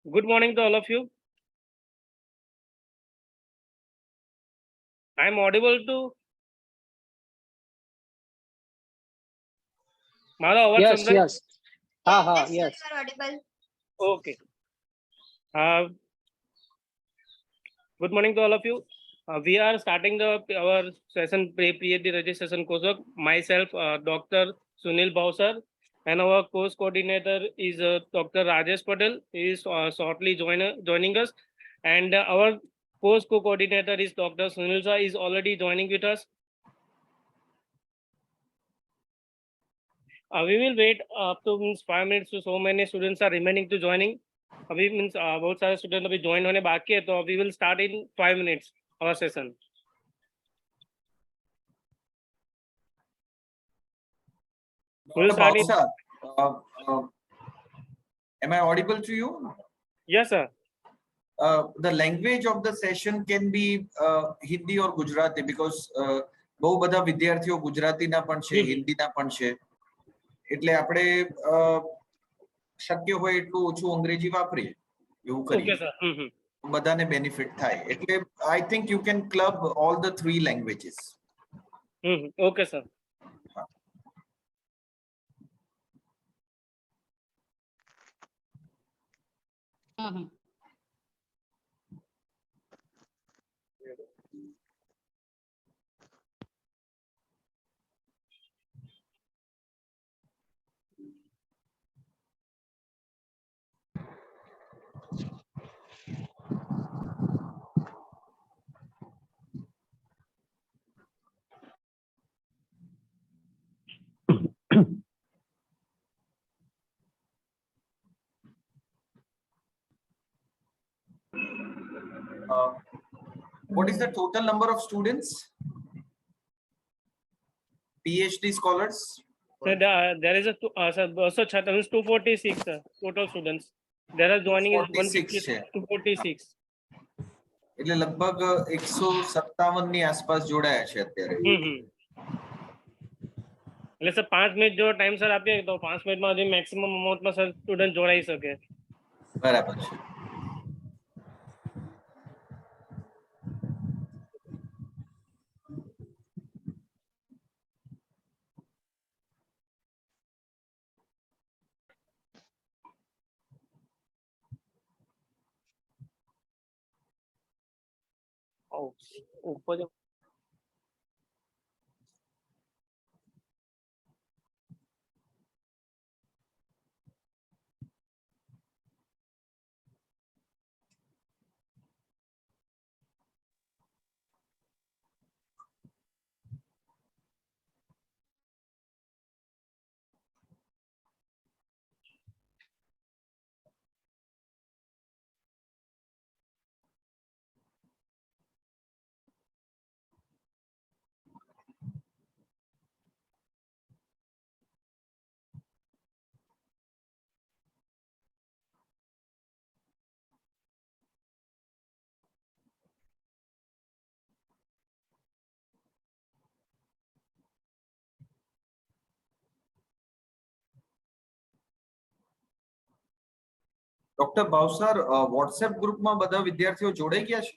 Good morning to all of you. I am audible to મારો અવાજ Yes, સંભળાય? yes. Yes. You are audible. Okay. Good morning to all of you. We are starting our session PhD registration course work. Myself, Dr. Sunil Bhausar, and our course coordinator is Dr. Rajesh Patel. He is shortly joining us, and our course co-coordinator is Dr. Sunil Shah is already joining with us. We will wait up to 5 minutes to so many students are remaining to joining. अभी means बहुत सारे student अभी join होने बाकी है, तो we will start in 5 minutes our session. We'll start in. Am I audible to you? Yes, sir. The language of the session can be Hindi or Gujarati because બહુ બધા વિદ્યાર્થીઓ ગુજરાતીના પણ છે, હિન્દીના પણ છે. એટલે આપણે શક્ય હોય એટલું ઓછું અંગ્રેજી વાપરીએ, એવું કરીએ. Okay, sir. બધાને બેનિફિટ થાય. એટલે I think you can club all the three languages. Okay, sir. What is the total number of students? PhD scholars? So there is a sir, also 246 total students. There are joining is 246. એટલે લગભગ 157 ની આસપાસ જોડાયા છે અત્યારે. એટલે sir 5 minute જો time sir આપીએ તો 5 મિનિટમાં હજી મેક્સિમમ અમાઉન્ટમાં સર સ્ટુડન્ટ જોડાઈ શકે. બરાબર છે. ઉપર ડોક્ટર ભાવસર વોટ્સએપ ગ્રુપમાં બધા વિદ્યાર્થીઓ જોડાઈ ગયા છે?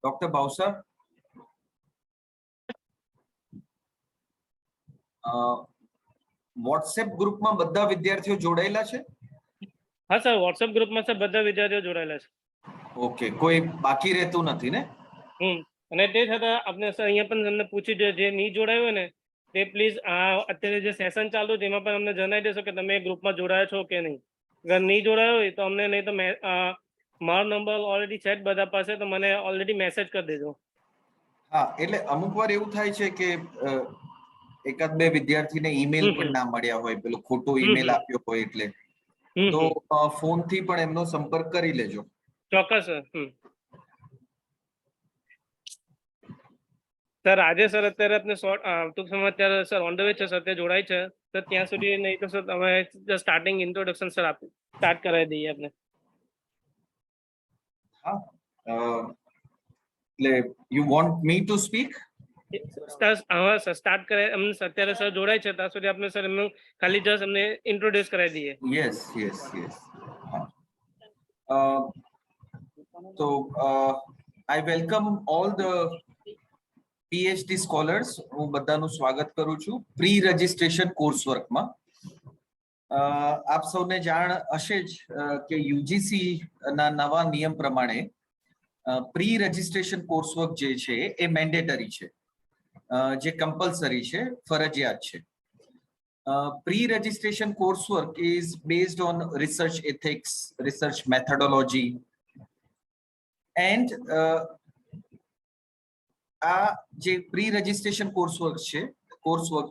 ડોક્ટર ભાવસર વોટ્સએપ ગ્રુપમાં બધા વિદ્યાર્થીઓ જોડાયેલા છે? હા સર, વોટ્સએપ ગ્રુપમાં સર બધા વિદ્યાર્થીઓ જોડાયેલા છે. ઓકે, કોઈ બાકી રહેતું નથી ને? અને તે છતાં આપણે સર અહીંયા પણ તમને પૂછી દે, જે નહીં જોડાયું હોય ને તે પ્લીઝ અત્યારે જે સેશન ચાલુ છે એમાં પણ અમને જણાવી દેશો કે તમે ગ્રુપમાં જોડાયા છો કે નહીં. અગર નહીં જોડાયો હોય તો અમને, નહીં તો મારો નંબર ઓલરેડી છે જ બધા પાસે, તો મને ઓલરેડી મેસેજ કરી દેજો. હા, એટલે અમુક વાર એવું થાય છે કે એકાદ બે વિદ્યાર્થીને ઈમેલ પણ ના મળ્યા હોય, પેલો ખોટો ઈમેલ આપ્યો હોય એટલે, તો ફોન થી પણ એમનો સંપર્ક કરી લેજો. ચોક્કસ સર. સર આજે સર અત્યારે આપને ટૂંક સમય અત્યારે સર ઓન ધ વે છે સર, તે જોડાય છે સર. ત્યાં સુધી નહીં તો સર તમે સ્ટાર્ટિંગ ઇન્ટ્રોડક્શન સર આપ સ્ટાર્ટ કરાવી દઈએ આપણે. હા, એટલે you want me to speak? હા સર, સ્ટાર્ટ કરે અમને અત્યારે સર જોડાય છે ત્યાં સુધી આપણે સર એમનું ખાલી જસ્ટ અમને ઇન્ટ્રોડ્યુસ કરાવી દઈએ. Yes yes yes. તો I welcome all the PhD scholars. હું બધાનું સ્વાગત કરું છું પ્રી રજિસ્ટ્રેશન કોર્સ વર્કમાં. આપ સૌને જાણ હશે જ કે યુજીસી ના નવા નિયમ પ્રમાણે પ્રી રજિસ્ટ્રેશન કોર્સ વર્ક જે છે એ મેન્ડેટરી છે, જે કમ્પલસરી છે, ફરજિયાત છે. Pre-registration coursework is based on research ethics, research methodology, and આ જે pre-registration coursework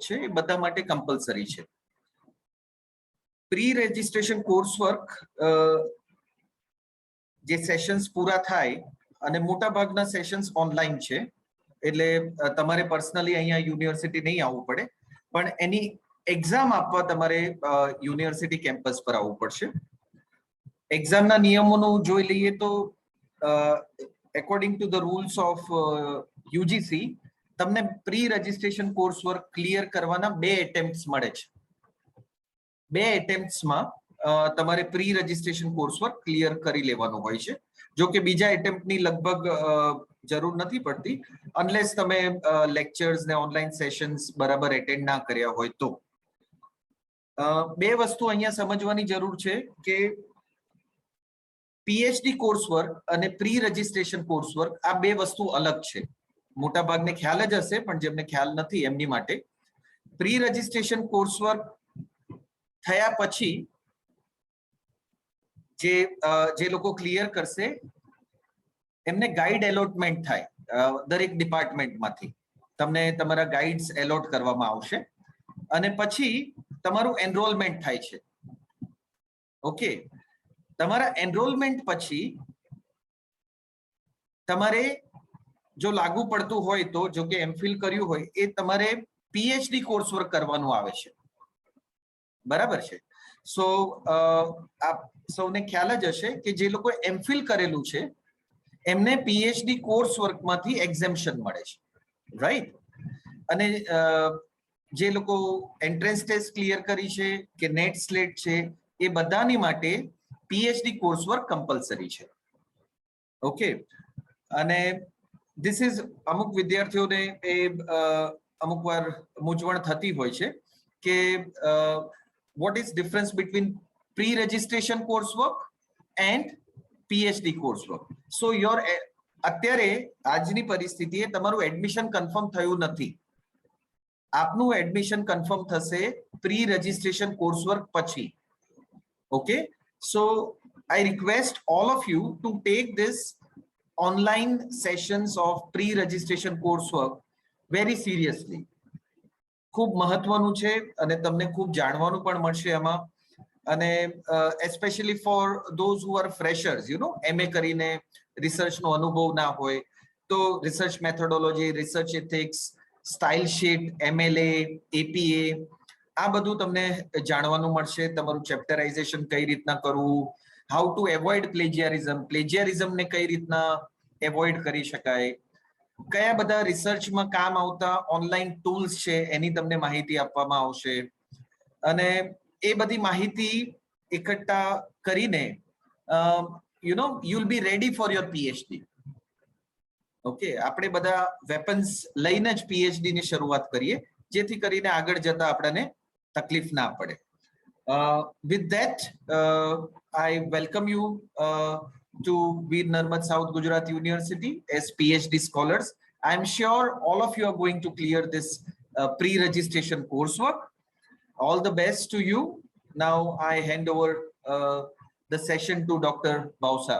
છે એ બધા માટે કમ્પલસરી છે. Pre-registration coursework જે સેશન્સ પૂરા થાય, અને મોટા ભાગના સેશન્સ ઓનલાઈન છે, એટલે તમારે પર્સનલી અહીંયા યુનિવર્સિટી નહીં આવવું પડે, પણ એની એક્ઝામ આપવા તમારે યુનિવર્સિટી કેમ્પસ પર આવવું પડશે. એક્ઝામના નિયમોનું જોઈ લઈએ તો according to the rules of UGC તમને pre registration course work clear કરવાના 2 એટેમ્પ્ટ્સ મળે છે. 2 એટેમ્પ્ટ્સમાં તમારે pre registration course work clear કરી લેવાનું હોય છે. જો કે બીજા એટેમ્પ્ટની લગભગ જરૂર નથી પડતી, અનલેસ તમે લેક્ચર્સ ને ઓનલાઈન સેશન્સ બરાબર એટેન્ડ ના કર્યા હોય તો. 2 વસ્તુ અહીંયા સમજવાની જરૂર છે કે પીએચડી કોર્સ વર્ક અને પ્રી રજિસ્ટ્રેશન કોર્સ વર્ક આ 2 વસ્તુ અલગ છે. મોટા ભાગને ખ્યાલ જ હશે, પણ જેમને ખ્યાલ નથી એમની માટે પ્રી રજિસ્ટ્રેશન કોર્સ વર્ક થયા પછી જે લોકો ક્લિયર કરશે એમને ગાઈડ એલોટમેન્ટ થાય. દરેક ડિપાર્ટમેન્ટમાંથી તમને તમારા ગાઈડ્સ એલોટ કરવામાં આવશે, અને પછી તમારું એનરોલમેન્ટ થાય છે. ઓકે, તમારા એનરોલમેન્ટ પછી તમારે જો લાગુ પડતું હોય તો, જો કે એમફિલ કર્યું હોય, એ તમારે પીએચડી કોર્સ વર્ક કરવાનું આવે છે. બરાબર છે? સો આપ સૌને ખ્યાલ જ હશે કે જે લોકો એમફિલ કરેલું છે એમને પીએચડી કોર્સ વર્કમાંથી એક્ઝેમ્પશન મળે છે, રાઈટ? અને જે લોકો એન્ટ્રન્સ ટેસ્ટ ક્લિયર કરી છે કે નેટ સ્લેટ છે, એ બધાની માટે પીએચડી કોર્સ વર્ક કમ્પલસરી છે. ઓકે, અને ધીસ ઇઝ અમુક વિદ્યાર્થીઓને એ અમુક વાર મૂંઝવણ થતી હોય છે કે what is difference between pre-registration coursework and PhD coursework? So your અત્યારે આજની પરિસ્થિતિએ તમારું એડમિશન કન્ફર્મ થયું નથી. આપનું એડમિશન કન્ફર્મ થશે પ્રી રજિસ્ટ્રેશન કોર્સવર્ક પછી. Okay, so I request all of you to take this online sessions of pre-registration coursework very seriously. ખૂબ મહત્વનું છે અને તમને ખૂબ જાણવાનું પણ મળશે એમાં. અને especially for those who are freshers, you know, MA કરીને રિસર્ચનો અનુભવ ના હોય તો research methodology, research ethics, style sheet, MLA, APA આ બધું તમને જાણવાનું મળશે. તમારું ચેપ્ટરાઇઝેશન કઈ રીતના કરવું, હાઉ ટુ એવોઇડ પ્લેજિયરિઝમને કઈ રીતના એવોઇડ કરી શકાય, કયા બધા રિસર્ચમાં કામ આવતા ઓનલાઈન ટૂલ્સ છે એની તમને માહિતી આપવામાં આવશે. અને એ બધી માહિતી એકઠા કરીને you know you'll be ready for your PhD. Okay, આપણે બધા વેપન્સ લઈને જ PhD ની શરૂઆત કરીએ, જેથી કરીને આગળ જતા આપણને તકલીફ ના પડે. With that, I welcome you to Veer Narmad South Gujarat University as PhD scholars. I am sure all of you are going to clear this pre-registration coursework. All the best to you. Now I hand over the session to Dr. Bausa.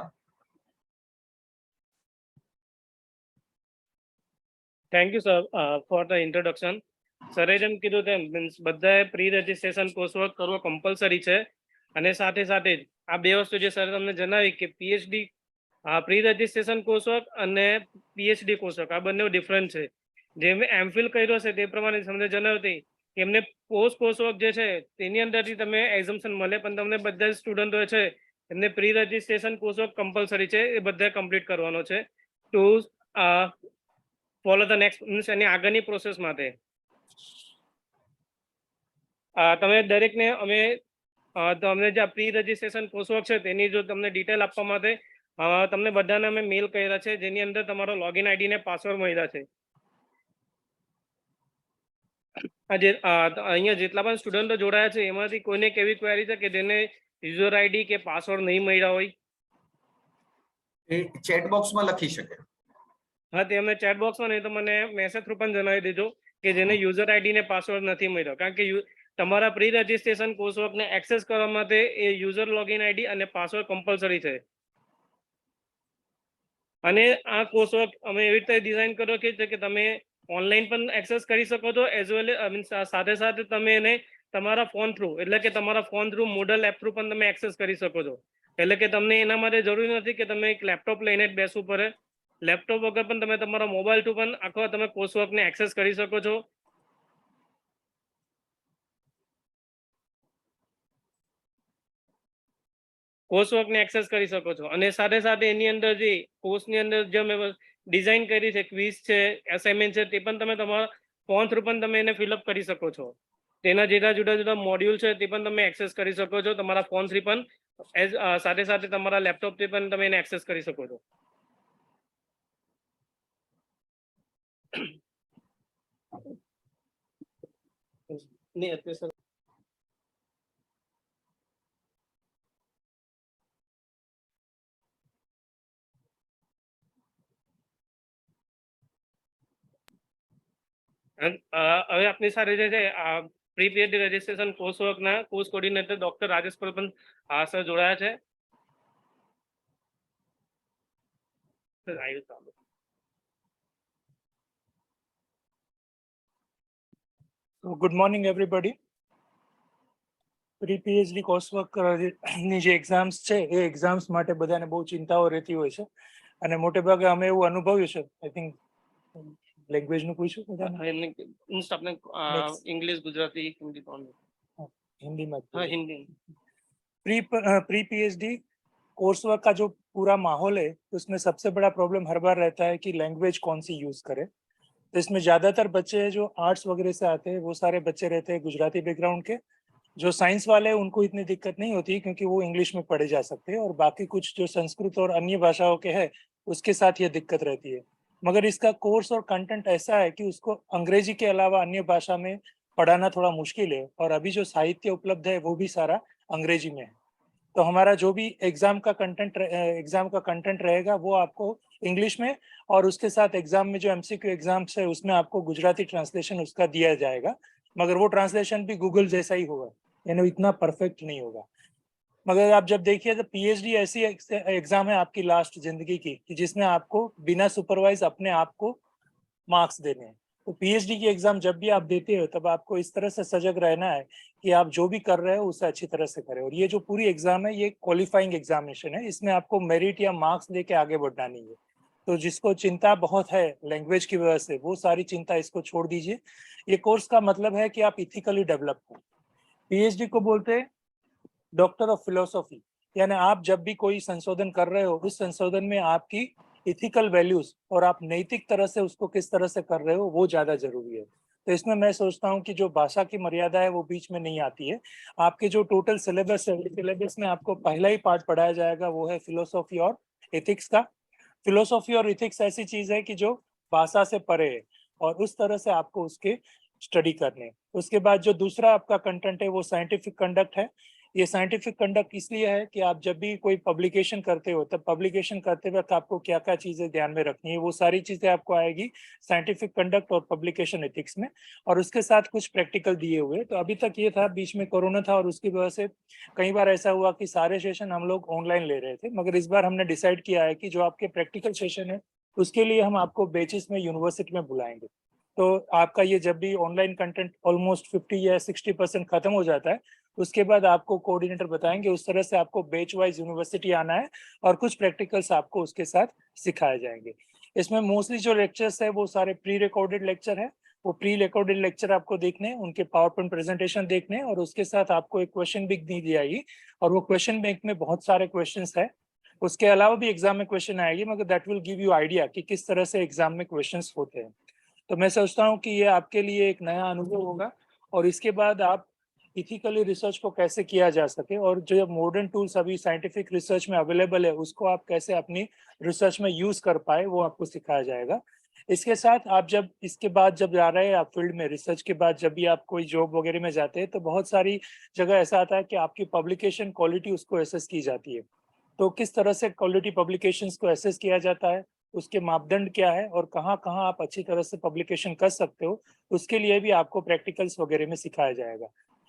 Thank you, sir, for the introduction. સરે જેમ કીધું તેમ means બધાએ pre registration coursework કરવો compulsory છે અને સાથે સાથે જ આ બે વસ્તુ જે સર તમને જણાવી કે પીએચડી પ્રી રજિસ્ટ્રેશન કોર્સવર્ક અને પીએચડી કોર્સવર્ક આ બંને ડિફરન્ટ છે. જેમ એમફિલ કર્યો છે તે પ્રમાણે તમને જણાવ્યું હતી કે એમને પોસ્ટ કોર્સવર્ક જે છે તેની અંદરથી તમે એક્ઝમ્પશન મળે, પણ તમને બધા જ સ્ટુડન્ટો છે એમને પ્રી રજિસ્ટ્રેશન કોર્સવર્ક કમ્પલસરી છે, એ બધા કમ્પ્લીટ કરવાનો છે to follow the next means any આગળની પ્રોસેસ માટે. તમે દરેકને અમે તમને જે પ્રી રજિસ્ટ્રેશન કોર્સવર્ક છે તેની જો તમને ડિટેલ આપવા માટે તમને બધાને અમે મેલ કર્યા છે, જેની અંદર તમારો લોગિન આઈડી ને પાસવર્ડ મળ્યા છે. અહીંયા જેટલા પણ સ્ટુડન્ટો જોડાયા છે એમાંથી કોઈને કેવી ક્વેરી છે કે જેને યુઝર આઈડી કે પાસવર્ડ નહીં મળ્યા હોય? એ ચેટ બોક્સમાં લખી શકે. હા, તે અમે ચેટ બોક્સમાં નહીં તો મને મેસેજ થ્રુ પણ જણાવી દેજો કે જેને યુઝર આઈડી ને પાસવર્ડ નથી મળ્યો, કારણ કે તમારા પ્રી રજિસ્ટ્રેશન કોર્સવર્કને એક્સેસ કરવા માટે એ યુઝર લોગિન આઈડી અને પાસવર્ડ કમ્પલસરી છે. અને આ કોર્સવર્ક અમે એવી રીતે ડિઝાઇન કર્યો કે તમે ઓનલાઈન પણ એક્સેસ કરી શકો છો, એઝ વેલ મીન્સ સાથે સાથે તમે એને તમારા ફોન થ્રુ એટલે કે તમારા phone through model app through પણ તમે એક્સેસ કરી શકો છો. એટલે કે તમને એના માટે જરૂરી નથી કે તમે એક લેપટોપ લઈને જ બેસવું પડે. લેપટોપ વગર પણ તમે તમારા મોબાઈલ થ્રુ પણ આખો તમે કોર્સવર્કને એક્સેસ કરી શકો છો. કોર્સવર્કને એક્સેસ કરી શકો છો અને સાથે સાથે એની અંદર જે કોર્સની અંદર જે મેં ડિઝાઇન કરી છે, ક્વિઝ છે, અસાઇનમેન્ટ છે, તે પણ તમે તમારા ફોન થ્રુ પણ તમે એને ફિલઅપ કરી શકો છો. તેના જેટલા જુદા જુદા મોડ્યુલ છે તે પણ તમે એક્સેસ કરી શકો છો તમારા ફોન થી પણ, સાથે સાથે તમારા લેપટોપ થી પણ તમે એને એક્સેસ કરી શકો છો. નહીં અત્યારે હવે આપની સાથે જે છે પ્રી પીએચડી રજિસ્ટ્રેશન કોર્સવર્કના course coordinator doctor Rajesh Pal પણ સર જોડાયા છે. Good morning everybody. Pre PhD coursework ની જે એક્ઝામ્સ છે એ એક્ઝામ્સ માટે બધાને બહુ ચિંતાઓ રહેતી હોય છે અને મોટે ભાગે અમે એવું અનુભવ્યું છે. આઈ થિંક લેંગ્વેજ નું પૂછ્યું आपने इंग्लिश गुजराती हिंदी कौन हिंदी में? हाँ Hindi. Pre PhD course work का जो पूरा माहौल है उसमें सबसे बड़ा प्रॉब्लम हर बार रहता है कि लैंग्वेज कौन सी यूज करे. तो इसमें ज्यादातर बच्चे जो आर्ट्स वगैरह से आते हैं वो सारे बच्चे रहते हैं गुजराती बैकग्राउंड के. जो साइंस वाले हैं उनको इतनी दिक्कत नहीं होती क्योंकि वो इंग्लिश में पढ़े जा सकते हैं, और बाकी कुछ जो संस्कृत और अन्य भाषाओं के हैं उसके साथ ये दिक्कत रहती है. मगर इसका कोर्स और कंटेंट ऐसा है कि उसको अंग्रेजी के अलावा अन्य भाषा में पढ़ाना थोड़ा मुश्किल है, और अभी जो साहित्य उपलब्ध है वो भी सारा अंग्रेजी में है. तो हमारा जो भी एग्जाम का कंटेंट रहेगा वो आपको इंग्लिश में, और उसके साथ एग्जाम में जो एमसीक्यू एग्जाम्स है उसमें आपको गुजराती ट्रांसलेशन उसका दिया जाएगा, मगर वो ट्रांसलेशन भी गूगल जैसा ही होगा, यानी इतना परफेक्ट नहीं होगा. मगर आप जब देखिए तो पीएचडी ऐसी एग्जाम है आपकी लास्ट जिंदगी की कि जिसमें आपको बिना सुपरवाइज अपने आप को मार्क्स देने हैं. तो पीएचडी की एग्जाम जब भी आप देते हो तब आपको इस तरह से सजग रहना है कि आप जो भी कर रहे हो उसे अच्छी तरह से करें. और ये जो पूरी एग्जाम है ये क्वालिफाइंग एग्जामिनेशन है, इसमें आपको मेरिट या मार्क्स लेके आगे बढ़ना नहीं है. तो जिसको चिंता बहुत है लैंग्वेज की वजह से वो सारी चिंता इसको छोड़ दीजिए. ये कोर्स का मतलब है कि आप इथिकली डेवलप हो. पीएचडी को बोलते हैं डॉक्टर ऑफ फिलोसॉफी, यानी आप जब भी कोई संशोधन कर रहे हो उस संशोधन में आपकी इथिकल वैल्यूज और आप नैतिक तरह से उसको किस तरह से कर रहे हो वो ज्यादा जरूरी है. तो इसमें मैं सोचता हूँ कि जो भाषा की मर्यादा है वो बीच में नहीं आती है. आपके जो टोटल सिलेबस है सिलेबस में आपको पहला ही पार्ट पढ़ाया जाएगा वो है फिलोसॉफी और एथिक्स का. फिलोसॉफी और इथिक्स ऐसी चीज है कि जो भाषा से परे है और उस तरह से आपको उसके स्टडी करने. उसके बाद जो दूसरा आपका कंटेंट है वो साइंटिफिक कंडक्ट है. ये साइंटिफिक कंडक्ट इसलिए है कि आप जब भी कोई पब्लिकेशन करते हो तब पब्लिकेशन करते वक्त आपको क्या क्या चीजें ध्यान में रखनी है वो सारी चीजें आपको आएगी साइंटिफिक कंडक्ट और पब्लिकेशन एथिक्स में, और उसके साथ कुछ प्रैक्टिकल दिए हुए. तो अभी तक ये था, बीच में कोरोना था और उसकी वजह से कई बार ऐसा हुआ कि सारे सेशन हम लोग ऑनलाइन ले रहे थे, मगर इस बार हमने डिसाइड किया है कि जो आपके प्रैक्टिकल सेशन है उसके लिए हम आपको बैचेस में यूनिवर्सिटी में बुलाएंगे. तो आपका ये जब भी ऑनलाइन कंटेंट ऑलमोस्ट 50 या 60% खत्म हो जाता है, उसके बाद आपको कोऑर्डिनेटर बताएंगे उस तरह से आपको बैच वाइज यूनिवर्सिटी आना है और कुछ प्रैक्टिकल्स आपको उसके साथ सिखाए जाएंगे। इसमें मोस्टली जो लेक्चर्स है वो सारे प्री रिकॉर्डेड लेक्चर है। वो प्री रिकॉर्डेड लेक्चर आपको देखने, उनके पावर पॉइंट प्रेजेंटेशन देखने, और उसके साथ आपको एक क्वेश्चन बैंक दी जाएगी, और वो क्वेश्चन बैंक में बहुत सारे क्वेश्चंस है। उसके अलावा भी एग्जाम में क्वेश्चन आएगी, मगर that will give you idea कि किस तरह से एग्जाम में क्वेश्चंस होते हैं। तो मैं सोचता हूँ कि ये आपके लिए एक नया अनुभव होगा, और इसके बाद आप इथिकली रिसर्च को कैसे किया जा सके, और जो मॉडर्न टूल्स अभी साइंटिफिक रिसर्च में अवेलेबल है उसको आप कैसे अपनी रिसर्च में यूज कर पाए, वो आपको सिखाया जाएगा। इसके साथ आप जब इसके बाद जब जा रहे हैं आप फील्ड में, रिसर्च के बाद जब भी आप कोई जॉब वगैरह में जाते हैं, तो बहुत सारी जगह ऐसा आता है कि आपकी पब्लिकेशन क्वालिटी उसको एसेस की जाती है। तो किस तरह से क्वालिटी पब्लिकेशंस को एसेस किया जाता है, उसके मापदंड क्या है, और कहाँ कहाँ आप अच्छी तरह से पब्लिकेशन कर सकते हो, उसके लिए भी आपको प्रैक्टिकल्स वगैरह में सिखाया जाएगा।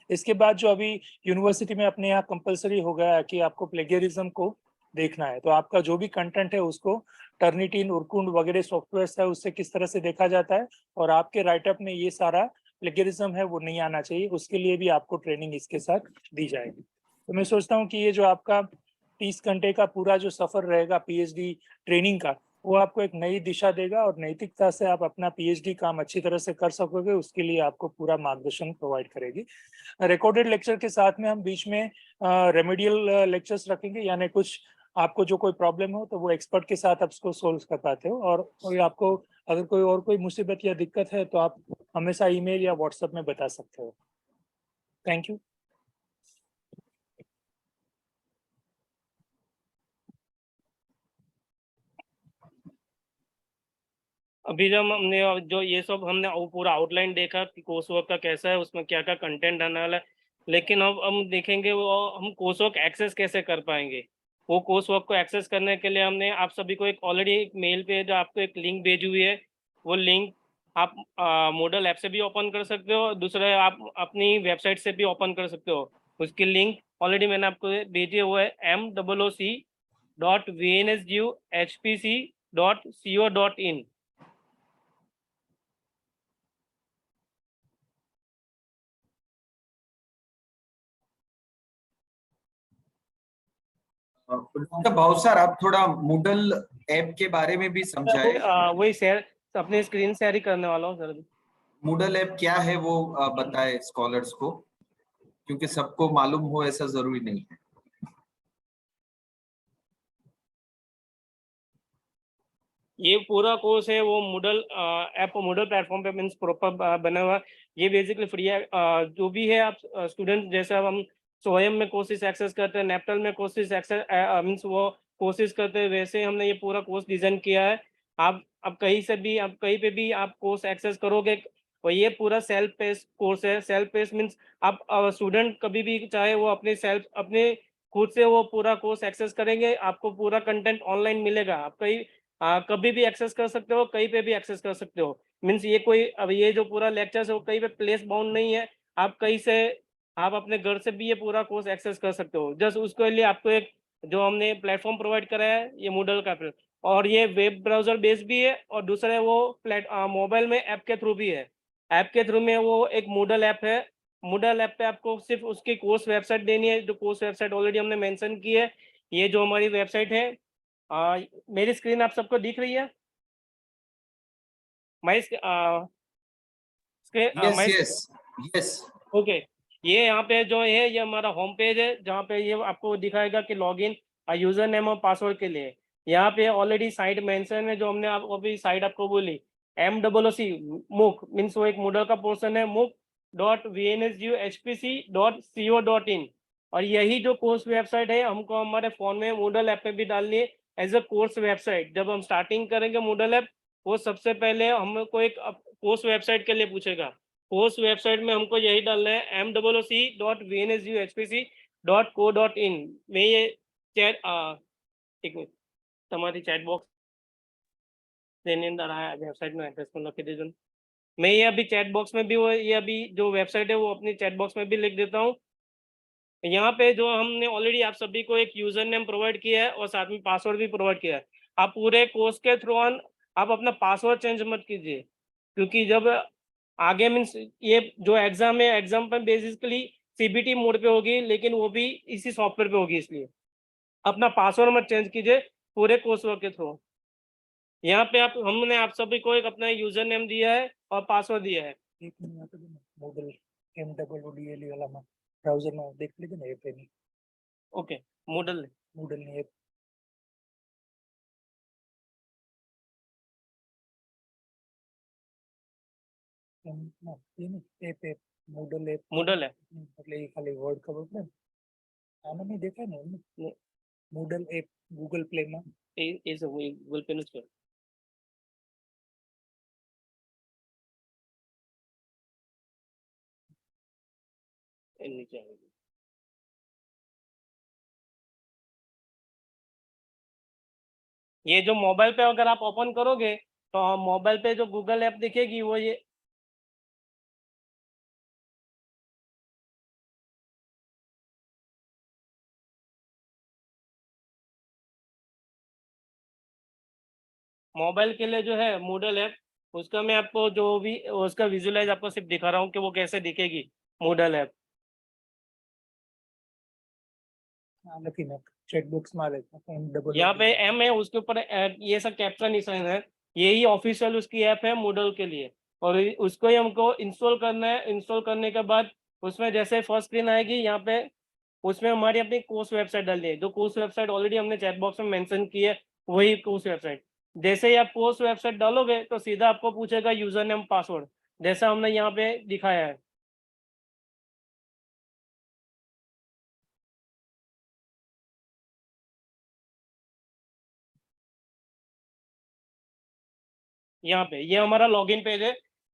इसके बाद जो अभी यूनिवर्सिटी में अपने यहाँ कंपलसरी हो गया है कि आपको प्लेगियरिज्म को देखना है, तो आपका जो भी कंटेंट है उसको टर्निटिन, उर्कुंड वगैरह सॉफ्टवेयर है उससे किस तरह से देखा जाता है, और आपके राइटअप में ये सारा प्लेगियरिज्म है वो नहीं आना चाहिए, उसके लिए भी आपको ट्रेनिंग इसके साथ दी जाएगी। तो मैं सोचता हूँ कि ये जो आपका 30 घंटे का पूरा जो सफर रहेगा पीएचडी ट्रेनिंग का, वो आपको एक नई दिशा देगा, और नैतिकता से आप अपना पीएचडी काम अच्छी तरह से कर सकोगे, उसके लिए आपको पूरा मार्गदर्शन प्रोवाइड करेगी। रिकॉर्डेड लेक्चर के साथ में हम बीच में रेमेडियल लेक्चर्स रखेंगे, यानी कुछ आपको जो कोई प्रॉब्लम हो तो वो एक्सपर्ट के साथ आप उसको सोल्व कर पाते हो, और कोई आपको अगर कोई मुसीबत या दिक्कत है तो आप हमेशा ईमेल या व्हाट्सएप में बता सकते हो। Thank you. अभी जब हमने जो ये सब हमने पूरा आउटलाइन देखा कि कोर्स वर्क का कैसा है, उसमें क्या क्या कंटेंट आने वाला है, लेकिन अब हम देखेंगे वो हम कोर्स वर्क एक्सेस कैसे कर पाएंगे। वो कोर्स वर्क को एक्सेस करने के लिए हमने आप सभी को एक ऑलरेडी एक मेल पे जो आपको एक लिंक भेजी हुई है, वो लिंक आप मोडल ऐप से भी ओपन कर सकते हो, दूसरे आप अपनी वेबसाइट से भी ओपन कर सकते हो। उसकी लिंक ऑलरेडी मैंने आपको भेजी है, वो है moc.vnsguhpc.co.in। डॉक्टर भाव सर, आप थोड़ा मूडल ऐप के बारे में भी समझाएं। वही शेयर अपनी स्क्रीन शेयर ही करने वाला हूँ सर। मूडल ऐप क्या है वो बताएं स्कॉलर्स को, क्योंकि सबको मालूम हो ऐसा जरूरी नहीं है। ये पूरा कोर्स है वो मूडल ऐप मूडल प्लेटफॉर्म पे मीन्स प्रॉपर बना हुआ। ये बेसिकली फ्री है। जो भी है आप स्टूडेंट, जैसे अब हम स्वयं में कोर्सेज एक्सेस करते हैं, नेपटल में कोर्सेज एक्सेस मीन्स वो कोर्सेज करते हैं, वैसे हमने ये पूरा कोर्स डिजाइन किया है। आप कहीं से भी आप कहीं पे भी आप कोर्स एक्सेस करोगे, और ये पूरा सेल्फ पेस कोर्स है। सेल्फ पेस मीन्स आप स्टूडेंट कभी भी चाहे वो अपने खुद से वो पूरा कोर्स एक्सेस करेंगे, आपको पूरा कंटेंट ऑनलाइन मिलेगा। आप कहीं कभी भी एक्सेस कर सकते हो, कहीं पे भी एक्सेस कर सकते हो। मीन्स ये कोई अब ये जो पूरा लेक्चर है वो कहीं पे प्लेस बाउंड नहीं है। आप कहीं से आप अपने घर से भी ये पूरा कोर्स एक्सेस कर सकते हो। जस्ट उसके लिए आपको एक जो हमने प्लेटफॉर्म प्रोवाइड करा है ये मूडल का, और ये वेब ब्राउजर बेस्ड भी है, और दूसरा वो मोबाइल में ऐप के थ्रू भी है। ऐप के थ्रू में वो एक मूडल ऐप है। मूडल ऐप पे आपको सिर्फ उसकी कोर्स वेबसाइट देनी है, जो कोर्स वेबसाइट ऑलरेडी हमने मेंशन की है। ये जो हमारी वेबसाइट है, मेरी स्क्रीन आप सबको दिख रही है? My yes my yes yes. Okay. ये यहाँ पे जो है ये हमारा होम पेज है, जहाँ पे ये आपको दिखाएगा कि लॉगिन यूजर नेम और पासवर्ड के लिए। यहाँ पे ऑलरेडी साइट मेंशन है, जो हमने आपको अभी साइट आपको बोली MOOC मूक मीन्स वो एक मूडल का पोर्शन है, mooc.vnsguhpc.co.in। और यही जो कोर्स वेबसाइट है हमको हमारे फोन में मूडल ऐप पे भी डालनी है एज अ कोर्स वेबसाइट। जब हम स्टार्टिंग करेंगे मूडल ऐप, वो सबसे पहले हमको एक कोर्स वेबसाइट के लिए पूछेगा। कोर्स वेबसाइट में हमको यही डालना है mooc.vnsguhpc.co.in में। ये चैट एक मिनट તમારી ચેટ બોક્સ તેની અંદર આ વેબસાઇટનો એડ્રેસ પણ લખી દેજો। मैं ये अभी चैट बॉक्स में भी वो ये अभी जो वेबसाइट है वो अपनी चैट बॉक्स में भी लिख देता हूँ। यहाँ पे जो हमने ऑलरेडी आप सभी को एक यूजर नेम प्रोवाइड किया है और साथ में पासवर्ड भी प्रोवाइड किया है। आप पूरे कोर्स के थ्रू ऑन आप अपना पासवर्ड चेंज मत कीजिए। क्योंकि जब आगे मीन्स ये जो एग्जाम है, एग्जाम पर बेसिकली सीबीटी मोड पे होगी, लेकिन वो भी इसी सॉफ्टवेयर पे होगी। इसलिए अपना पासवर्ड मत चेंज कीजिए पूरे कोर्स वर्क के थ्रू। यहाँ पे हमने आप सभी को एक अपना यूजर नेम दिया है और पासवर्ड दिया है। एक मिनट यहाँ पे मोडल MWDLE वाला में ब्राउजर में देख लीजिए ना, ये नहीं ओके, मूडल मूडल नहीं, ये नहीं ऐप मूडल ऐप मूडल है। એટલે એ ખાલી વર્ડ ખબર પડે ને, આમાં નહીં દેખાય ને મૂડલ એપ ગૂગલ પ્લે માં એ सब गूगल पे यूज करो। नीचे आएगी। ये जो मोबाइल पे अगर आप ओपन करोगे तो मोबाइल पे जो गूगल ऐप दिखेगी वो ये मोबाइल के लिए जो है मूडल ऐप, उसका मैं आपको जो भी उसका विजुअलाइज आपको सिर्फ दिखा रहा हूँ कि वो कैसे दिखेगी मूडल ऐप। लखी ना चैट बॉक्स में यहाँ पे एम है, उसके ऊपर ये सब कैप्शन निशान है, यही ऑफिशियल उसकी ऐप है मूडल के लिए। और उसको ही हमको इंस्टॉल करना है। इंस्टॉल करने के बाद उसमें जैसे फर्स्ट स्क्रीन आएगी, यहाँ पे उसमें हमारी अपनी कोर्स वेबसाइट डालनी है। जो कोर्स वेबसाइट ऑलरेडी हमने चैट बॉक्स में मेंशन की है, वही कोर्स वेबसाइट। जैसे ही आप कोर्स वेबसाइट डालोगे तो सीधा आपको पूछेगा यूजर नेम पासवर्ड, जैसा हमने यहाँ पे दिखाया है। यहाँ पे ये हमारा लॉगिन पेज है।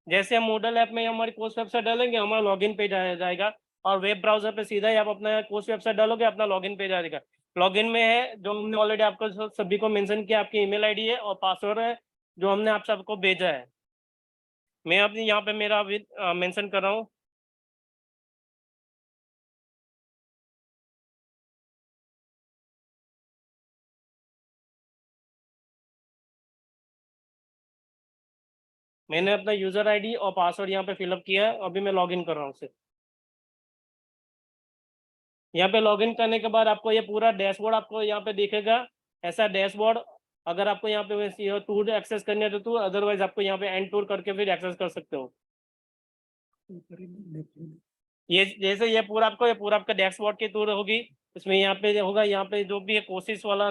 जैसे हम मूडल ऐप में हमारी कोर्स वेबसाइट डालेंगे, हमारा लॉगिन पेज आ जाएगा। और वेब ब्राउजर पे सीधा ही आप अपना कोर्स वेबसाइट डालोगे, अपना लॉगिन पेज आ जाएगा। लॉगिन में है जो हमने ऑलरेडी आपको सभी को मेंशन किया, आपकी ईमेल आईडी है और पासवर्ड है जो हमने आप सबको भेजा है। मैं अपनी यहाँ पे मेरा मेंशन कर रहा हूँ। मैंने अपना यूजर आईडी और पासवर्ड यहाँ पे फिलअप किया है। अभी मैं लॉगिन कर रहा हूँ उसे। यहाँ पे लॉगिन करने के बाद आपको ये पूरा डैशबोर्ड आपको यहाँ पे दिखेगा। ऐसा डैशबोर्ड अगर आपको यहाँ पे टूर एक्सेस करनी है तो टूर, अदरवाइज आपको यहाँ पे एंड टूर करके फिर एक्सेस कर सकते हो। ये जैसे ये पूरा आपका डैशबोर्ड की टूर होगी। इसमें यहाँ पे होगा, यहाँ पे जो भी है कोर्सेस वाला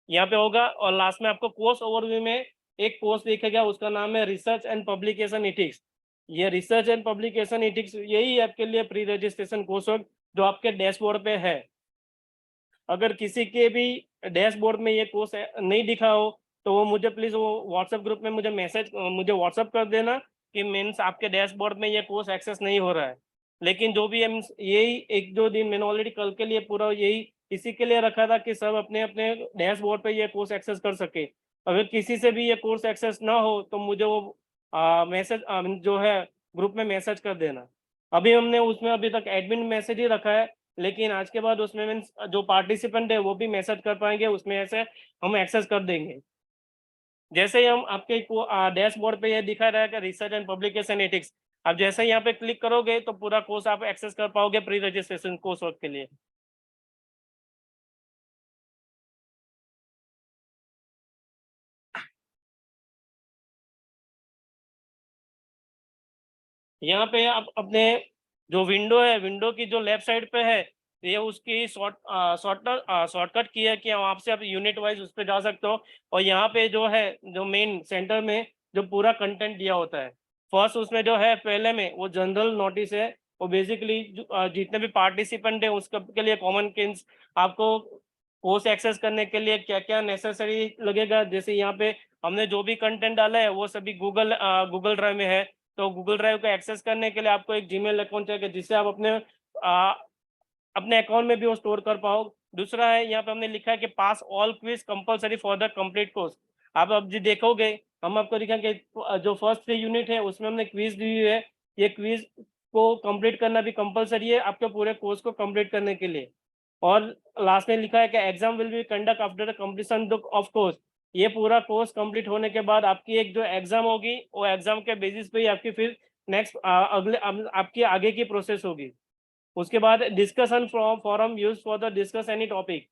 यहाँ पे होगा। और लास्ट में आपको कोर्स ओवरव्यू में एक कोर्स दिखेगा, उसका नाम है रिसर्च एंड पब्लिकेशन एथिक्स। ये रिसर्च एंड पब्लिकेशन एथिक्स यही आपके लिए प्री रजिस्ट्रेशन कोर्स हो जो आपके डैशबोर्ड पे है। अगर किसी के भी डैशबोर्ड में ये कोर्स नहीं दिखा हो तो वो मुझे प्लीज वो व्हाट्सएप ग्रुप में मुझे व्हाट्सएप कर देना कि मीन्स आपके डैशबोर्ड में ये कोर्स एक्सेस नहीं हो रहा है। लेकिन जो भी मीन्स यही एक दो दिन मैंने ऑलरेडी कल के लिए पूरा यही इसी के लिए रखा था कि सब अपने अपने डैशबोर्ड पे ये कोर्स एक्सेस कर सके। अगर किसी से भी ये कोर्स एक्सेस ना हो तो मुझे वो मैसेज जो है ग्रुप में मैसेज कर देना। अभी हमने उसमें अभी तक एडमिन मैसेज ही रखा है, लेकिन आज के बाद उसमें मीन्स जो पार्टिसिपेंट है वो भी मैसेज कर पाएंगे, उसमें ऐसे हम एक्सेस कर देंगे। जैसे ही हम आपके डैशबोर्ड पे ये दिखा रहा है कि रिसर्च एंड पब्लिकेशन एथिक्स, आप जैसे ही यहाँ पे क्लिक करोगे तो पूरा कोर्स आप एक्सेस कर पाओगे प्री रजिस्ट्रेशन कोर्स वर्क के लिए। यहाँ पे आप अपने जो विंडो है, विंडो की जो लेफ्ट साइड पे है, ये उसकी शॉर्टकट की है कि वहाँ से आप यूनिट वाइज उस पर जा सकते हो। और यहाँ पे जो है जो मेन सेंटर में जो पूरा कंटेंट दिया होता है, फर्स्ट उसमें जो है पहले में वो जनरल नोटिस है। वो बेसिकली जितने भी पार्टिसिपेंट है उसके के लिए कॉमन किन्स आपको कोर्स एक्सेस करने के लिए क्या क्या नेसेसरी लगेगा। जैसे यहाँ पे हमने जो भी कंटेंट डाला है वो सभी गूगल ड्राइव में है। तो गूगल ड्राइव को एक्सेस करने के लिए आपको एक जीमेल अकाउंट चाहिए जिससे आप अपने अकाउंट में भी वो स्टोर कर पाओ। दूसरा है यहाँ पे हमने लिखा है कि pass all quiz compulsory for the complete course. आप अब जी देखोगे हम आपको दिखाएंगे जो फर्स्ट 3 यूनिट है उसमें हमने क्विज दी हुई है। ये क्विज को कंप्लीट करना भी कंपलसरी है आपके पूरे कोर्स को कंप्लीट करने के लिए। और लास्ट में लिखा है कि exam will be conduct after the completion of course. ये पूरा कोर्स कंप्लीट होने के बाद आपकी एक जो एग्जाम होगी, वो एग्जाम के बेसिस पे ही आपकी फिर नेक्स्ट आपकी आगे की प्रोसेस होगी। उसके बाद discussion forum use for the discuss any topic.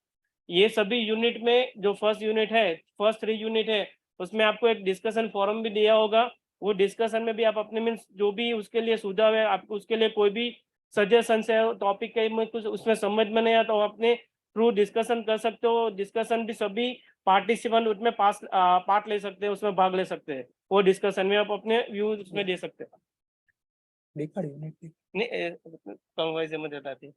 ये सभी यूनिट में जो फर्स्ट यूनिट है, फर्स्ट 3 यूनिट है, उसमें आपको एक डिस्कशन फोरम भी दिया होगा। वो डिस्कशन में भी आप अपने मीन्स जो भी उसके लिए सुझाव है, आपको उसके लिए कोई भी सजेशन है टॉपिक के में कुछ उसमें समझ में नहीं आता, तो अपने थ्रू डिस्कशन कर सकते हो। डिस्कशन भी सभी पार्टिसिपेंट उसमें पार्ट ले सकते हैं, उसमें भाग ले सकते हैं। वो डिस्कशन में आप अपने व्यूज उसमें दे सकते हैं। नहीं समझ आती।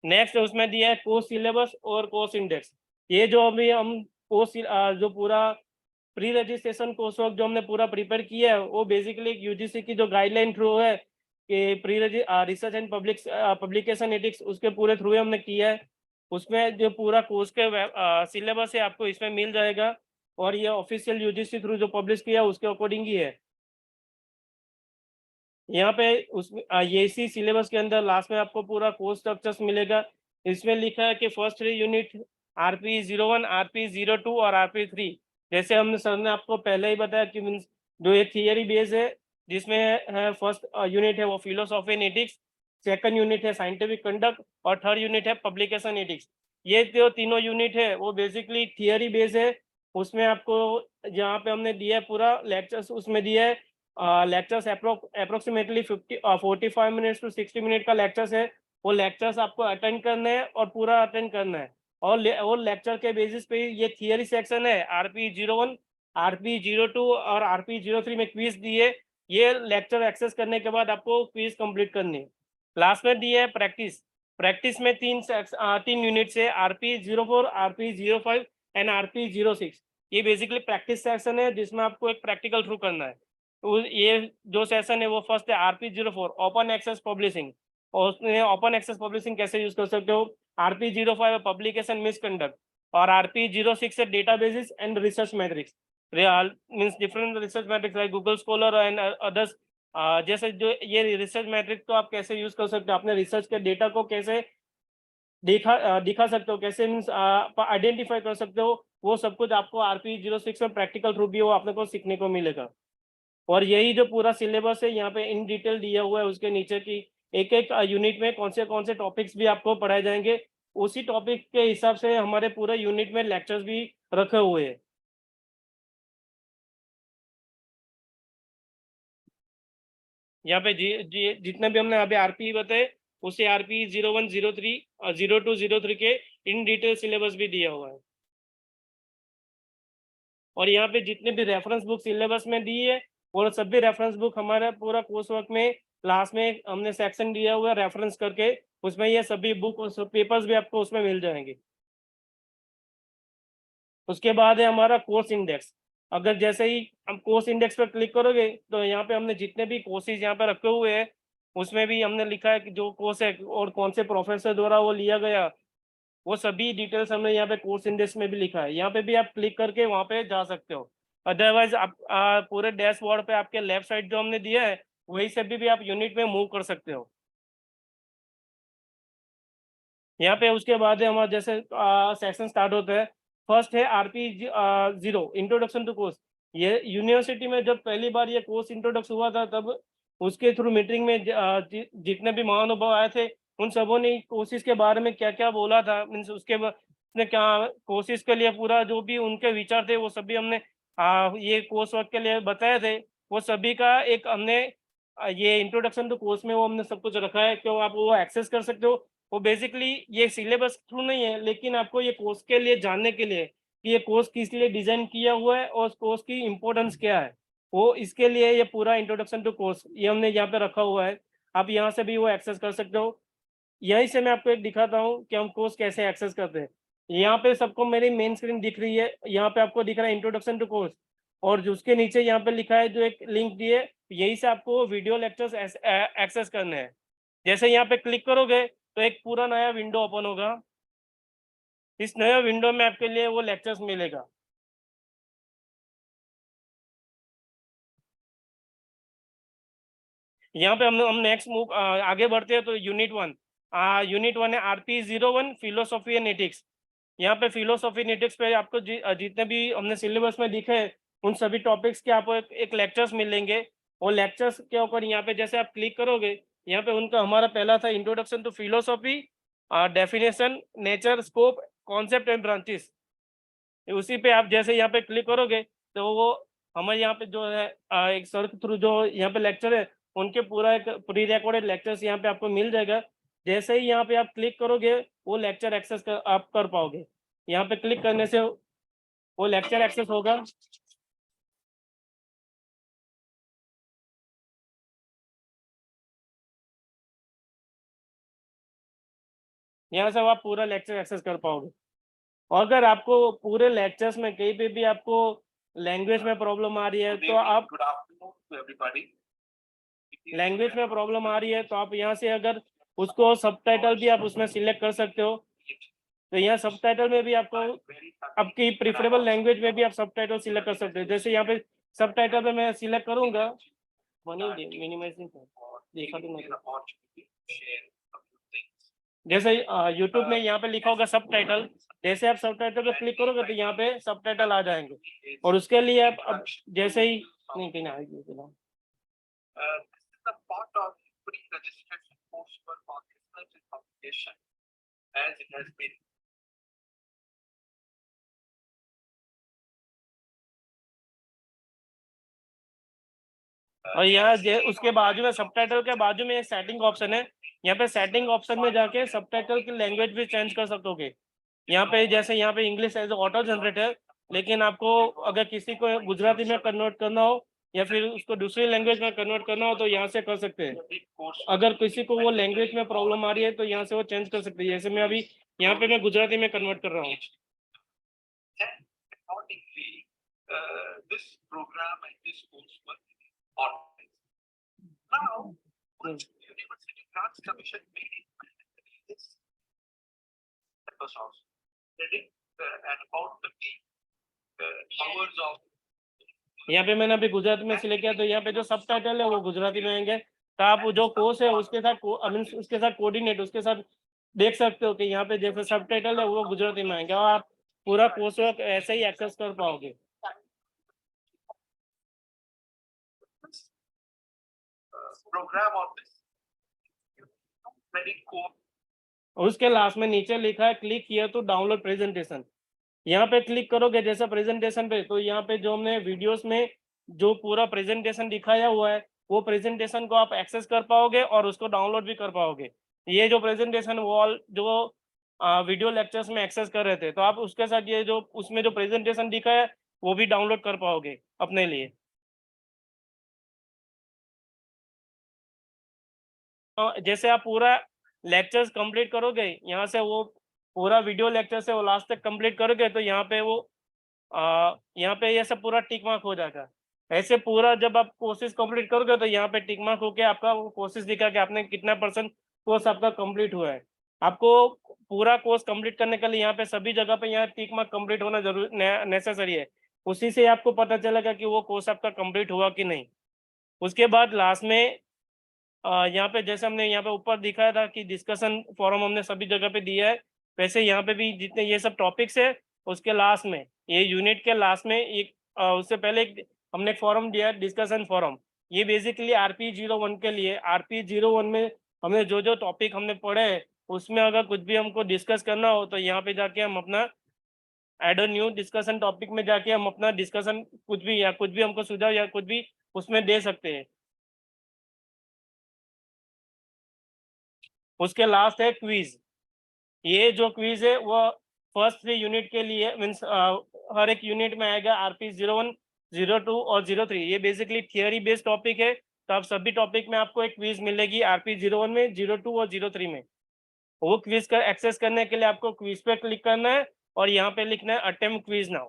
नेक्स्ट उसमें दिया है कोर्स सिलेबस और कोर्स इंडेक्स। ये जो अभी हम कोर्स जो पूरा प्री रजिस्ट्रेशन कोर्स वर्क जो हमने पूरा प्रिपेयर किया है, वो बेसिकली यूजीसी की जो गाइडलाइन थ्रू है कि pre research and publication ethics, उसके पूरे थ्रू हमने किया है। उसमें जो पूरा कोर्स के सिलेबस है आपको इसमें मिल जाएगा, और ये ऑफिशियल यूजीसी थ्रू जो पब्लिश किया है उसके अकॉर्डिंग ही है। यहाँ पे उसमें ये इसी सिलेबस के अंदर लास्ट में आपको पूरा कोर्स स्ट्रक्चर्स मिलेगा। इसमें लिखा है कि फर्स्ट 3 यूनिट आरपी 01, आरपी 02 और आरपी 3। जैसे हमने सर ने आपको पहले ही बताया कि मीन्स जो ये थियरी बेस है, जिसमें है फर्स्ट यूनिट है वो philosophy and ethics, second unit है साइंटिफिक कंडक्ट, और थर्ड यूनिट है पब्लिकेशन एथिक्स। ये जो तीनों यूनिट है वो बेसिकली थियरी बेस है। उसमें आपको जहाँ पे हमने दिया है पूरा लेक्चर्स, उसमें दिया है lectures approximately 45 minutes to 60 minute का लेक्चर्स है। वो लेक्चर्स आपको अटेंड करने हैं और पूरा अटेंड करना है। और लेक्चर के बेसिस पे ये थियरी सेक्शन है आरपी 01, आरपी 02 और आरपी 03 में क्विज दिए। ये लेक्चर एक्सेस करने के बाद आपको क्विज कंप्लीट करनी है। लास्ट में दिया है प्रैक्टिस। प्रैक्टिस में तीन यूनिट्स है, आरपी 04, आरपी 05 एंड आरपी 06। ये बेसिकली प्रैक्टिस सेक्शन है जिसमें आपको एक प्रैक्टिकल थ्रू करना है। तो ये जो सेशन है वो फर्स्ट है आरपी 04 ओपन एक्सेस पब्लिशिंग, और उसमें ओपन एक्सेस पब्लिशिंग कैसे यूज कर सकते हो। आरपी 05 पब्लिकेशन मिसकंडक्ट, और आरपी 06 है databases and research matrix. Means different research matrix like Google scholar and others. जैसे जो ये रिसर्च मैट्रिक्स तो आप कैसे यूज कर सकते हो, अपने रिसर्च के डेटा को कैसे दिखा सकते हो, कैसे मीन्स आइडेंटिफाई कर सकते हो, वो सब कुछ आपको आरपी 06 में प्रैक्टिकल थ्रू भी वो आपने को सीखने को मिलेगा। और यही जो पूरा सिलेबस है यहाँ पे इन डिटेल दिया हुआ है उसके नीचे की एक एक यूनिट में कौन से टॉपिक्स भी आपको पढ़ाए जाएंगे। उसी टॉपिक के हिसाब से हमारे पूरे यूनिट में लेक्चर्स भी रखे हुए हैं। यहाँ पे जितने भी हमने अभी आरपी बताए, उसे आरपी 01, 03, 02, 03 के इन डिटेल सिलेबस भी दिया हुआ है। और यहाँ पे जितने भी रेफरेंस बुक सिलेबस में दी है, वो सभी रेफरेंस बुक हमारे पूरा कोर्स वर्क में लास्ट में हमने सेक्शन दिया हुआ है रेफरेंस करके, उसमें ये सभी बुक और पेपर्स भी आपको उसमें मिल जाएंगे। उसके बाद है हमारा कोर्स इंडेक्स। अगर जैसे ही हम कोर्स इंडेक्स पर क्लिक करोगे तो यहाँ पे हमने जितने भी कोर्सेज यहाँ पे रखे हुए हैं, उसमें भी हमने लिखा है कि जो कोर्स है और कौन से प्रोफेसर द्वारा वो लिया गया, वो सभी डिटेल्स हमने यहाँ पे कोर्स इंडेक्स में भी लिखा है। यहाँ पे भी आप क्लिक करके वहाँ पे जा सकते हो। अदरवाइज आप पूरे डैशबोर्ड पे आपके लेफ्ट साइड जो हमने दिया है, वही से भी आप यूनिट में मूव कर सकते हो। यहाँ पे उसके बाद है हमारा जैसे सेक्शन स्टार्ट होता है। फर्स्ट है आरपी 0 इंट्रोडक्शन टू कोर्स। ये यूनिवर्सिटी में जब पहली बार ये कोर्स इंट्रोडक्शन हुआ था, तब उसके थ्रू मीटिंग में जितने भी महानुभाव आए थे, उन सबों ने कोर्सेज के बारे में क्या क्या बोला था, मीन्स उसके ने क्या कोर्सेज के लिए पूरा जो भी उनके विचार थे वो सभी हमने ये कोर्स वर्क के लिए बताए थे। वो सभी का एक हमने ये इंट्रोडक्शन टू कोर्स में वो हमने सब कुछ रखा है, क्यों आप वो एक्सेस कर सकते हो। वो बेसिकली ये सिलेबस थ्रू नहीं है, लेकिन आपको ये कोर्स के लिए जानने के लिए कि ये कोर्स किस लिए डिजाइन किया हुआ है और उस कोर्स की इम्पोर्टेंस क्या है, वो इसके लिए ये पूरा इंट्रोडक्शन टू कोर्स ये हमने यहाँ पे रखा हुआ है। आप यहाँ से भी वो एक्सेस कर सकते हो। यहीं से मैं आपको एक दिखाता हूँ कि हम कोर्स कैसे एक्सेस करते हैं। यहाँ पे सबको मेरी मेन स्क्रीन दिख रही है, यहाँ पे आपको दिख रहा है इंट्रोडक्शन टू कोर्स, और जो उसके नीचे यहाँ पे लिखा है जो एक लिंक दिए, यही से आपको वीडियो लेक्चर्स एक्सेस करने हैं। जैसे यहाँ पे क्लिक करोगे तो एक पूरा नया विंडो ओपन होगा। इस नए विंडो में आपके लिए वो लेक्चर्स मिलेगा। यहाँ पे हम नेक्स्ट मूव आगे बढ़ते हैं तो यूनिट 1 है आरपी 01 फिलोसॉफी एंड एथिक्स। यहाँ पे फिलोसॉफी नेटिक्स पे आपको जितने भी हमने सिलेबस में दिखे उन सभी टॉपिक्स के आपको एक लेक्चर्स मिलेंगे। वो लेक्चर्स के ऊपर यहाँ पे जैसे आप क्लिक करोगे, यहाँ पे उनका हमारा पहला था introduction to philosophy, definition, nature, scope, concept and branches. उसी पे आप जैसे यहाँ पे क्लिक करोगे तो वो हमारे यहाँ पे जो है एक सर के थ्रू जो यहाँ पे लेक्चर है उनके पूरा एक प्री रिकॉर्डेड लेक्चर्स यहाँ पे आपको मिल जाएगा। जैसे ही यहाँ पे आप क्लिक करोगे वो लेक्चर एक्सेस आप कर पाओगे। यहाँ पे क्लिक करने से वो लेक्चर एक्सेस होगा। यहाँ से आप पूरा लेक्चर एक्सेस कर पाओगे। और अगर आपको पूरे लेक्चर्स में कहीं पे भी आपको लैंग्वेज में प्रॉब्लम आ रही है तो आप लैंग्वेज में प्रॉब्लम आ रही है तो आप यहाँ से अगर उसको सबटाइटल भी आप उसमें सिलेक्ट कर सकते हो। तो यहाँ सबटाइटल में भी आपको आपकी प्रेफरेबल लैंग्वेज में भी आप सबटाइटल सिलेक्ट कर सकते हो। जैसे यहाँ पे सबटाइटल पे मैं सिलेक्ट करूंगा मिनिमाइजिंग देखा तो नहीं। जैसे यूट्यूब में यहाँ पे लिखा होगा सबटाइटल, जैसे आप सबटाइटल पे क्लिक करोगे तो यहाँ पे सबटाइटल आ जाएंगे। और उसके लिए आप अब जैसे ही नहीं कहीं आएगी और यहाँ उसके बाजू में सबटाइटल के बाजू में एक सेटिंग ऑप्शन है। यहाँ पे सेटिंग ऑप्शन में जाके सबटाइटल की लैंग्वेज भी चेंज कर सकोगे। यहाँ पे जैसे यहाँ पे इंग्लिश एज ऑटो जनरेटर, लेकिन आपको अगर किसी को गुजराती में कन्वर्ट करना हो या फिर उसको दूसरी लैंग्वेज में कन्वर्ट करना हो तो यहाँ से कर सकते हैं। अगर किसी को वो लैंग्वेज में प्रॉब्लम आ रही है तो यहाँ से वो चेंज कर सकते हैं। जैसे मैं अभी यहाँ पे मैं गुजराती में कन्वर्ट कर रहा हूँ। यहाँ पे मैंने अभी गुजराती में सिलेक्ट किया तो यहाँ पे जो सबटाइटल है वो गुजराती में आएंगे। तो आप जो कोर्स है उसके साथ उसके साथ कोऑर्डिनेट उसके साथ देख सकते हो कि यहाँ पे जैसे सबटाइटल है वो गुजराती में आएंगे और आप पूरा कोर्स वर्क ऐसे ही एक्सेस कर पाओगे। उसके लास्ट में नीचे लिखा है click here to download presentation. यहाँ पे क्लिक करोगे जैसा प्रेजेंटेशन पे तो यहाँ पे जो हमने वीडियोस में जो पूरा प्रेजेंटेशन दिखाया हुआ है वो प्रेजेंटेशन को आप एक्सेस कर पाओगे और उसको डाउनलोड भी कर पाओगे। ये जो प्रेजेंटेशन वो जो वीडियो लेक्चर्स में एक्सेस कर रहे थे तो आप उसके साथ ये जो उसमें जो प्रेजेंटेशन दिखा है वो भी डाउनलोड कर पाओगे अपने लिए। जैसे आप पूरा लेक्चर्स कंप्लीट करोगे यहाँ से वो पूरा वीडियो लेक्चर से वो लास्ट तक कंप्लीट करोगे तो यहाँ पे वो यहाँ पे ये सब पूरा टिक मार्क हो जाएगा। ऐसे पूरा जब आप कोर्सेज कंप्लीट करोगे तो यहाँ पे टिक मार्क होके आपका वो कोर्सेज दिखा कि आपने कितना % कोर्स आपका कंप्लीट हुआ है। आपको पूरा कोर्स कंप्लीट करने के लिए यहाँ पे सभी जगह पे यहाँ टिक मार्क कंप्लीट होना जरूर नेसेसरी है। उसी से आपको पता चलेगा कि वो कोर्स आपका कंप्लीट हुआ कि नहीं। उसके बाद लास्ट में यहाँ पे जैसे हमने यहाँ पे ऊपर दिखाया था कि डिस्कशन फोरम हमने सभी जगह पे दिया है, वैसे यहाँ पे भी जितने ये सब टॉपिक्स है उसके लास्ट में ये यूनिट के लास्ट में एक उससे पहले हमने फोरम दिया डिस्कशन फोरम। ये बेसिकली RP01 के लिए RP01 में हमने जो जो टॉपिक हमने पढ़े हैं उसमें अगर कुछ भी हमको डिस्कस करना हो तो यहाँ पे जाके हम अपना add a new discussion topic में जाके हम अपना डिस्कशन कुछ भी हमको सुझाव या कुछ भी उसमें दे सकते हैं। उसके लास्ट है क्विज। ये जो क्विज है वो फर्स्ट 3 यूनिट के लिए मीन्स हर एक यूनिट में आएगा RP01, 02 और 03। ये बेसिकली थियरी बेस्ड टॉपिक है तो आप सभी टॉपिक में आपको एक क्विज मिलेगी RP01 में, 02 और 03 में। वो क्विज का एक्सेस करने के लिए आपको क्विज पे क्लिक करना है और यहाँ पे लिखना है अटेम्प्ट क्विज नाउ।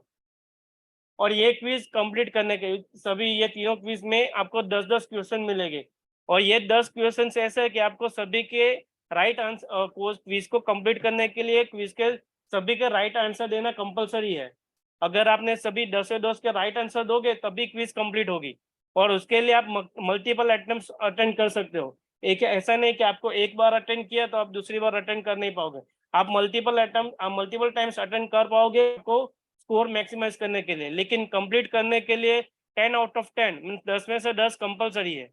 और ये क्विज कंप्लीट करने के सभी ये तीनों क्विज में आपको 10-10 क्वेश्चन मिलेंगे और ये 10 क्वेश्चन ऐसे है कि आपको सभी के राइट आंसर क्विज को कंप्लीट करने के लिए क्विज के सभी के राइट आंसर देना कंपलसरी है। अगर आपने सभी 10 से 10 के राइट आंसर दोगे तभी क्विज कंप्लीट होगी और उसके लिए आप मल्टीपल अटेम्प्ट्स अटेंड कर सकते हो। एक ऐसा नहीं कि आपको एक बार अटेंड किया तो आप दूसरी बार अटेंड कर नहीं पाओगे। आप मल्टीपल टाइम्स अटेंड कर पाओगे आपको स्कोर मैक्सिमाइज करने के लिए, लेकिन कंप्लीट करने के लिए 10 आउट ऑफ 10 मीन्स 10 में से 10 कंपलसरी है।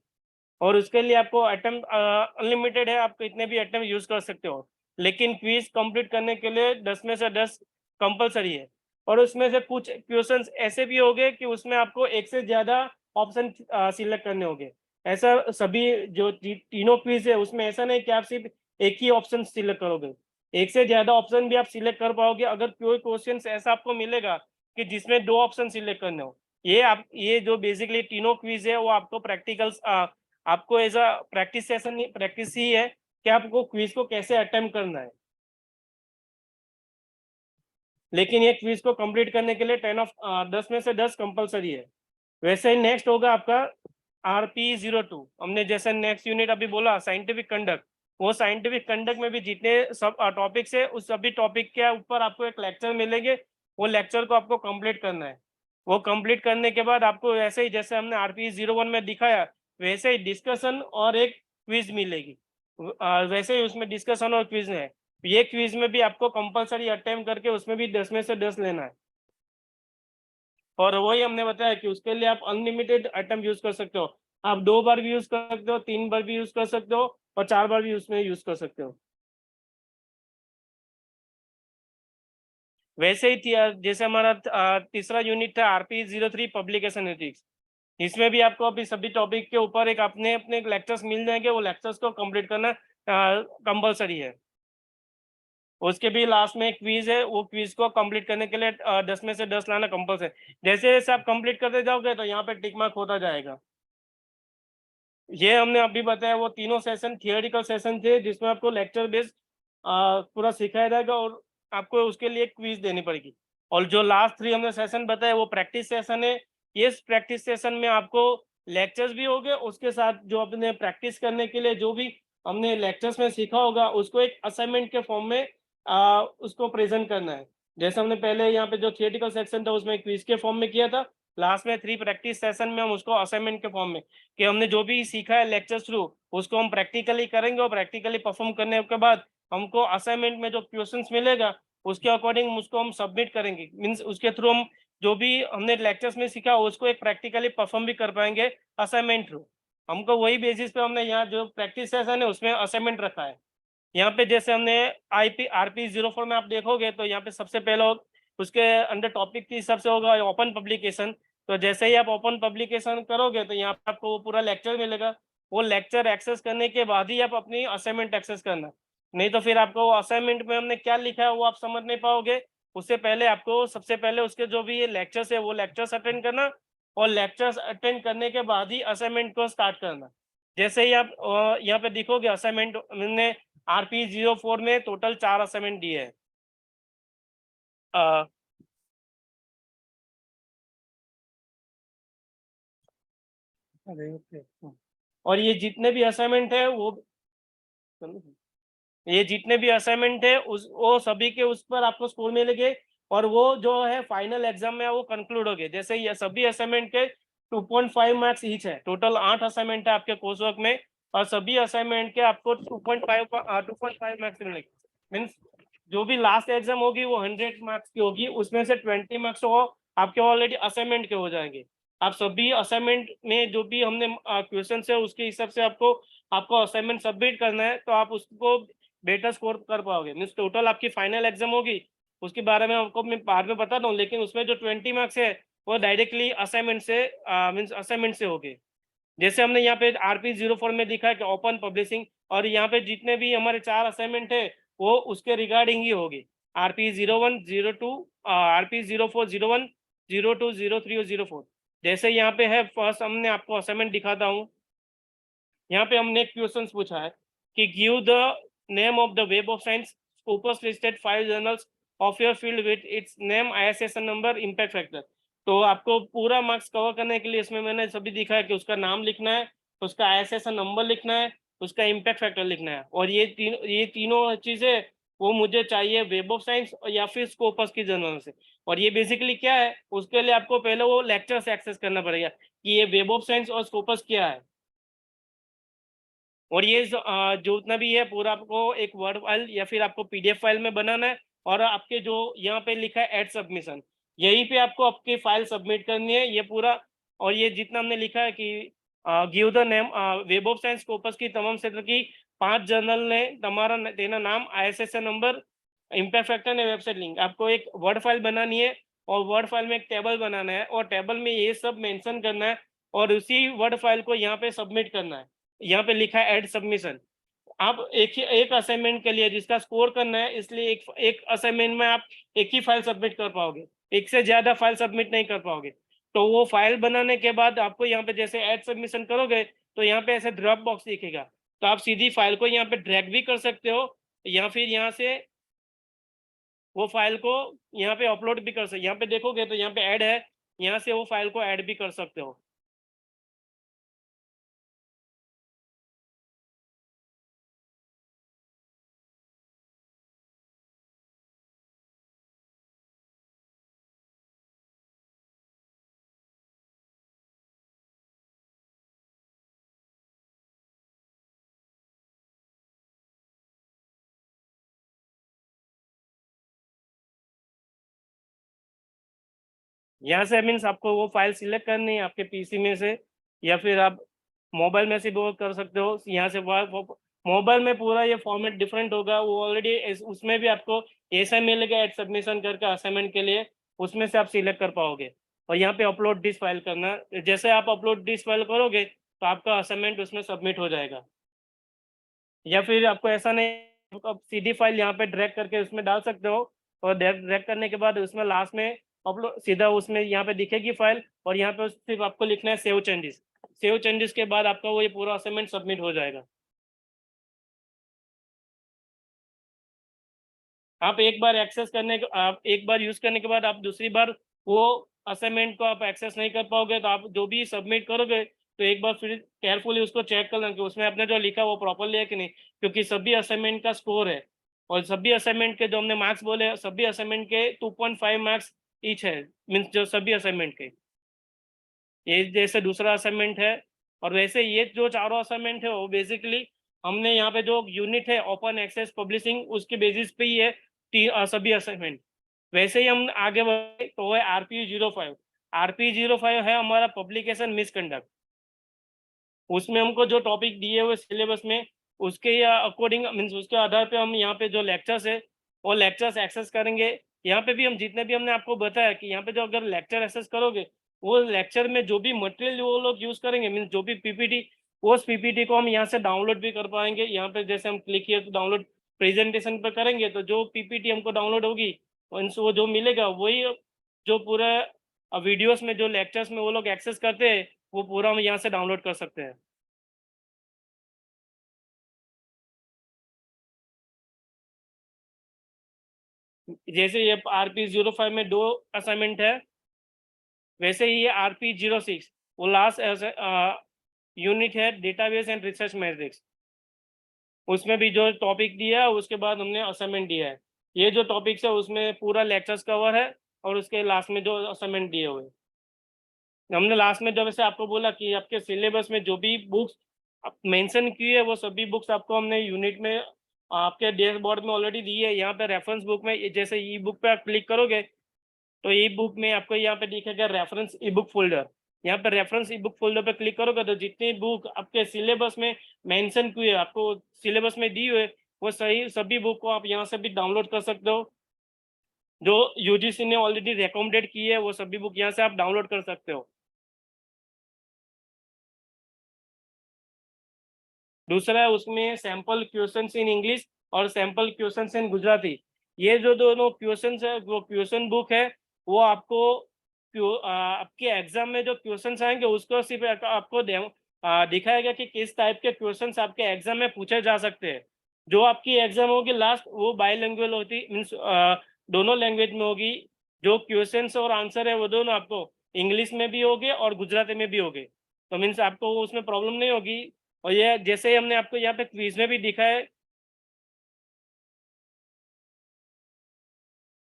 और उसके लिए आपको अटेम्प्ट अनलिमिटेड है, आप कितने भी अटेम्प्ट यूज कर सकते हो, लेकिन क्विज कंप्लीट करने के लिए 10 में से 10 कंपलसरी है। और उसमें से कुछ क्वेश्चंस ऐसे भी होंगे कि उसमें आपको एक से ज्यादा ऑप्शन सिलेक्ट करने होंगे। ऐसा सभी जो तीनों क्विज है उसमें ऐसा नहीं कि आप सिर्फ एक ही ऑप्शन सिलेक्ट करोगे, एक से ज्यादा ऑप्शन भी आप सिलेक्ट कर पाओगे। अगर कोई क्वेश्चन ऐसा आपको मिलेगा कि जिसमें 2 ऑप्शन सिलेक्ट करने हो, ये जो बेसिकली तीनों क्विज है वो आपको प्रैक्टिकल्स आपको as a practice session practice ही है कि आपको क्विज को कैसे अटेम्प्ट करना है। लेकिन ये क्विज को कंप्लीट करने के लिए 10 में से 10 कंपलसरी है। वैसे ही नेक्स्ट होगा आपका RP02। हमने जैसे नेक्स्ट यूनिट अभी बोला साइंटिफिक कंडक्ट, वो साइंटिफिक कंडक्ट में भी जितने सब टॉपिक्स है उस सभी टॉपिक के ऊपर आपको एक लेक्चर मिलेंगे। वो लेक्चर को आपको कंप्लीट करना है। वो कंप्लीट करने के बाद आपको वैसे ही जैसे हमने RP01 में दिखाया वैसे ही डिस्कशन और एक क्विज मिलेगी। वैसे ही उसमें डिस्कशन और क्विज है। ये क्विज में भी आपको कंपलसरी अटेम्प्ट करके उसमें भी 10 में से 10 लेना है। और वही हमने बताया कि उसके लिए आप अनलिमिटेड अटेम्प्ट यूज कर सकते हो। आप 2 बार भी यूज कर सकते हो, 3 बार भी यूज कर सकते हो और 4 बार भी उसमें यूज कर सकते हो। वैसे ही जैसे हमारा तीसरा यूनिट था RP03 पब्लिकेशन एथिक्स। इसमें भी आपको अभी सभी टॉपिक के ऊपर एक अपने अपने लेक्चर्स मिल जाएंगे। वो लेक्चर्स को कंप्लीट करना कंपलसरी है। उसके भी लास्ट में एक क्विज है, वो क्विज को कंप्लीट करने के लिए 10 में से 10 लाना कंपलसरी। जैसे जैसे आप कंप्लीट करते जाओगे तो यहाँ पे टिक मार्क होता जाएगा। ये हमने अभी बताया वो तीनों सेशन थियोरिटिकल सेशन थे जिसमें आपको लेक्चर बेस्ड पूरा सिखाया जाएगा और आपको उसके लिए क्विज देनी पड़ेगी। और जो लास्ट 3 हमने सेशन बताया वो प्रैक्टिस सेशन है। इस प्रैक्टिस सेशन में आपको लेक्चर्स भी होंगे, उसके साथ जो अपने प्रैक्टिस करने के लिए जो भी हमने लेक्चर्स में सीखा होगा उसको एक असाइनमेंट के फॉर्म में उसको प्रेजेंट करना है। जैसे हमने पहले यहाँ पे जो थियोरिटिकल सेक्शन था उसमें क्विज के फॉर्म में किया था, लास्ट में 3 प्रैक्टिस सेशन में हम उसको असाइनमेंट के फॉर्म में कि हमने जो भी सीखा है लेक्चर थ्रू उसको हम प्रैक्टिकली करेंगे और प्रैक्टिकली परफॉर्म करने के बाद हमको असाइनमेंट में जो क्वेश्चंस मिलेगा उसके अकॉर्डिंग उसको हम सबमिट करेंगे। मींस उसके थ्रू हम जो भी हमने लेक्चर्स में सीखा उसको एक प्रैक्टिकली परफॉर्म भी कर पाएंगे असाइनमेंट थ्रू। हमको वही बेसिस पे हमने यहाँ जो प्रैक्टिस सेशन है उसमें असाइनमेंट रखा है। यहाँ पे जैसे हमने RP04 में आप देखोगे तो यहाँ पे सबसे पहले उसके अंडर टॉपिक के हिसाब से होगा ओपन पब्लिकेशन। तो जैसे ही आप ओपन पब्लिकेशन करोगे तो यहाँ पे आपको वो पूरा लेक्चर मिलेगा। वो लेक्चर एक्सेस करने के बाद ही आप अपनी असाइनमेंट एक्सेस करना, नहीं तो फिर आपको असाइनमेंट में हमने क्या लिखा है वो आप समझ नहीं पाओगे। उससे पहले आपको सबसे पहले उसके जो भी ये लेक्चर्स है वो लेक्चर्स अटेंड करना और लेक्चर्स अटेंड करने के बाद ही असाइनमेंट को स्टार्ट करना। जैसे ही आप यहाँ पे देखोगे असाइनमेंट हमने RP04 में टोटल 4 असाइनमेंट दिए हैं। और ये जितने भी असाइनमेंट है वो सभी के उस पर आपको स्कोर मिलेंगे और वो जो है फाइनल एग्जाम में वो कंक्लूड हो गए। जैसे ये सभी असाइनमेंट के 2.5 मार्क्स ईच है। टोटल 8 असाइनमेंट है आपके कोर्स वर्क में और सभी असाइनमेंट के आपको 2.5 मार्क्स मिलेंगे। मीन्स जो भी लास्ट एग्जाम होगी वो 100 मार्क्स की होगी, उसमें से 20 मार्क्स वो आपके ऑलरेडी असाइनमेंट के हो जाएंगे। आप सभी असाइनमेंट में जो भी हमने क्वेश्चन है उसके हिसाब से आपको असाइनमेंट सबमिट करना है तो आप उसको बेटर स्कोर कर पाओगे। मीन्स टोटल आपकी फाइनल एग्जाम होगी उसके बारे में आपको मैं बाद में बताता हूँ, लेकिन उसमें जो 20 मार्क्स है वो डायरेक्टली असाइनमेंट से मीन्स असाइनमेंट से होगी। जैसे हमने यहाँ पे RP04 में दिखा है कि ओपन पब्लिशिंग, और यहाँ पे जितने भी हमारे 4 असाइनमेंट है वो उसके रिगार्डिंग ही होगी। RP01, 02, RP04, 01, 02, 03 और 04। जैसे यहाँ पे है फर्स्ट हमने आपको असाइनमेंट दिखाता हूँ। यहाँ पे हमने क्वेश्चन पूछा है कि give the name of the web of science Scopus listed 5 journals of your field with its name, ISSN number, impact factor. तो आपको पूरा मार्क्स कवर करने के लिए इसमें मैंने सभी दिखा है कि उसका नाम लिखना है, उसका ISSN नंबर लिखना है, उसका इम्पैक्ट फैक्टर लिखना है। और ये तीनों चीजें वो मुझे चाहिए वेब ऑफ साइंस या फिर स्कोपस की जर्नल से। और ये बेसिकली क्या है, उसके लिए आपको पहले वो लेक्चर से एक्सेस करना पड़ेगा कि ये वेब ऑफ साइंस और स्कोपस क्या है। और ये जो उतना भी है पूरा आपको एक वर्ड फाइल या फिर आपको पीडीएफ फाइल में बनाना है, और आपके जो यहाँ पे लिखा है ऐड सबमिशन, यहीं पे आपको आपकी फाइल सबमिट करनी है ये पूरा। और ये जितना हमने लिखा है कि give the name web of science Scopus की तमाम क्षेत्र की 5 जर्नल ने તમારા તેના નાम, ISSN नंबर, इम्पैक्ट फैक्टर ने वेबसाइट लिंक, आपको एक वर्ड फाइल बनानी है और वर्ड फाइल में एक टेबल बनाना है और टेबल में ये सब मेंशन करना है और उसी वर्ड फाइल को यहाँ पे सबमिट करना है। यहाँ पे लिखा है ऐड सबमिशन। आप एक असाइनमेंट के लिए जिसका स्कोर करना है, इसलिए एक असाइनमेंट में आप एक ही फाइल सबमिट कर पाओगे, एक से ज्यादा फाइल सबमिट नहीं कर पाओगे। तो वो फाइल बनाने के बाद आपको यहाँ पे जैसे ऐड सबमिशन करोगे तो यहाँ पे ऐसे ड्रॉप बॉक्स दिखेगा, तो आप सीधी फाइल को यहाँ पे ड्रैग भी कर सकते हो या फिर यहाँ से वो फाइल को यहाँ पे अपलोड भी कर सकते। यहाँ पे देखोगे तो यहाँ पे ऐड है, यहाँ से वो फाइल को ऐड भी कर सकते हो। यहाँ से मीन्स आपको वो फाइल सिलेक्ट करनी है आपके पीसी में से, या फिर आप मोबाइल में से भी वो कर सकते हो। यहाँ से मोबाइल में पूरा ये फॉर्मेट डिफरेंट होगा, वो ऑलरेडी उसमें भी आपको ऐसा मिलेगा ऐड सबमिशन करके असाइनमेंट के लिए, उसमें से आप सिलेक्ट कर पाओगे। और यहाँ पे अपलोड दिस फाइल करना, जैसे आप अपलोड दिस फाइल करोगे तो आपका असाइनमेंट उसमें सबमिट हो जाएगा। या फिर आपको ऐसा नहीं, आप सीधी फाइल यहाँ पे ड्रैग करके उसमें डाल सकते हो और ड्रैग करने के बाद उसमें लास्ट में अपलोड सीधा उसमें यहाँ पे दिखेगी फाइल, और यहाँ पे सिर्फ आपको लिखना है सेव चेंजेस। सेव चेंजेस के बाद आपका वो ये पूरा असाइनमेंट सबमिट हो जाएगा। आप एक बार एक्सेस करने के आप एक बार यूज करने के बाद आप दूसरी बार वो असाइनमेंट को आप एक्सेस नहीं कर पाओगे, तो आप जो भी सबमिट करोगे तो एक बार फिर केयरफुली उसको चेक करना कि उसमें आपने जो लिखा वो प्रॉपरली है कि नहीं, क्योंकि सभी असाइनमेंट का स्कोर है और सभी असाइनमेंट के जो हमने मार्क्स बोले सभी असाइनमेंट के 2.5 मार्क्स ईच है, मीन्स जो सभी असाइनमेंट के, ये जैसे दूसरा असाइनमेंट है। और वैसे ये जो चारों असाइनमेंट है वो बेसिकली हमने यहाँ पे जो यूनिट है ओपन एक्सेस पब्लिशिंग उसके बेसिस पे ही है सभी असाइनमेंट। वैसे ही हम आगे बढ़े तो है RP05। RP05 है हमारा पब्लिकेशन मिसकंडक्ट। उसमें हमको जो टॉपिक दिए हुए सिलेबस में उसके या अकॉर्डिंग मीन्स उसके आधार पे हम यहाँ पे जो लेक्चर्स है वो लेक्चर्स एक्सेस करेंगे। यहाँ पे भी हम जितने भी हमने आपको बताया कि यहाँ पे जो अगर लेक्चर एक्सेस करोगे वो लेक्चर में जो भी मटेरियल वो लोग यूज करेंगे मीन्स जो भी पीपीटी, उस पीपीटी को हम यहाँ से डाउनलोड भी कर पाएंगे। यहाँ पे जैसे हम क्लिक किए तो डाउनलोड प्रेजेंटेशन पर करेंगे तो जो पीपीटी हमको डाउनलोड होगी वो जो मिलेगा वही जो पूरा वीडियोस में जो लेक्चर्स में वो लोग एक्सेस करते हैं वो पूरा हम यहाँ से डाउनलोड कर सकते हैं। जैसे ये RP05 में 2 असाइनमेंट है, वैसे ही ये RP06 वो लास्ट यूनिट है डेटाबेस एंड रिसर्च मैट्रिक्स। उसमें भी जो टॉपिक दिया है उसके बाद हमने असाइनमेंट दिया है। ये जो टॉपिक्स है उसमें पूरा लेक्चर्स कवर है और उसके लास्ट में जो असाइनमेंट दिए हुए हमने लास्ट में जब से आपको बोला कि आपके सिलेबस में जो भी बुक्स मेंशन की है वो सभी बुक्स आपको हमने यूनिट में आपके डैशबोर्ड में ऑलरेडी दी है। यहाँ पे रेफरेंस बुक में जैसे ई बुक पे आप क्लिक करोगे तो ई बुक में आपको यहाँ पे दिखेगा रेफरेंस ई बुक फोल्डर। यहाँ पे रेफरेंस ई बुक फोल्डर पे क्लिक करोगे तो जितनी बुक आपके सिलेबस में मेंशन की है आपको सिलेबस में दी हुई वो सही सभी बुक को आप यहाँ से भी डाउनलोड कर सकते हो। जो यूजीसी ने ऑलरेडी रिकमेंडेड की है वो सभी बुक यहाँ से आप डाउनलोड कर सकते हो। दूसरा है उसमें सैंपल क्वेश्चंस इन इंग्लिश और सैंपल क्वेश्चंस इन गुजराती। ये जो दोनों क्वेश्चंस है वो क्वेश्चन बुक है, वो आपको आपके एग्जाम में जो क्वेश्चंस आएंगे उसको सिर्फ आपको दिखाएगा कि किस टाइप के क्वेश्चंस आपके एग्जाम में पूछे जा सकते हैं। जो आपकी एग्जाम होगी लास्ट वो बाईलिंगुअल होती मीन्स दोनों लैंग्वेज में होगी। जो क्वेश्चंस और आंसर है वो दोनों आपको इंग्लिश में भी होंगे और गुजराती में भी होंगे, तो मीन्स आपको उसमें प्रॉब्लम नहीं होगी। और ये जैसे ही हमने आपको यहाँ पे क्विज में भी दिखा है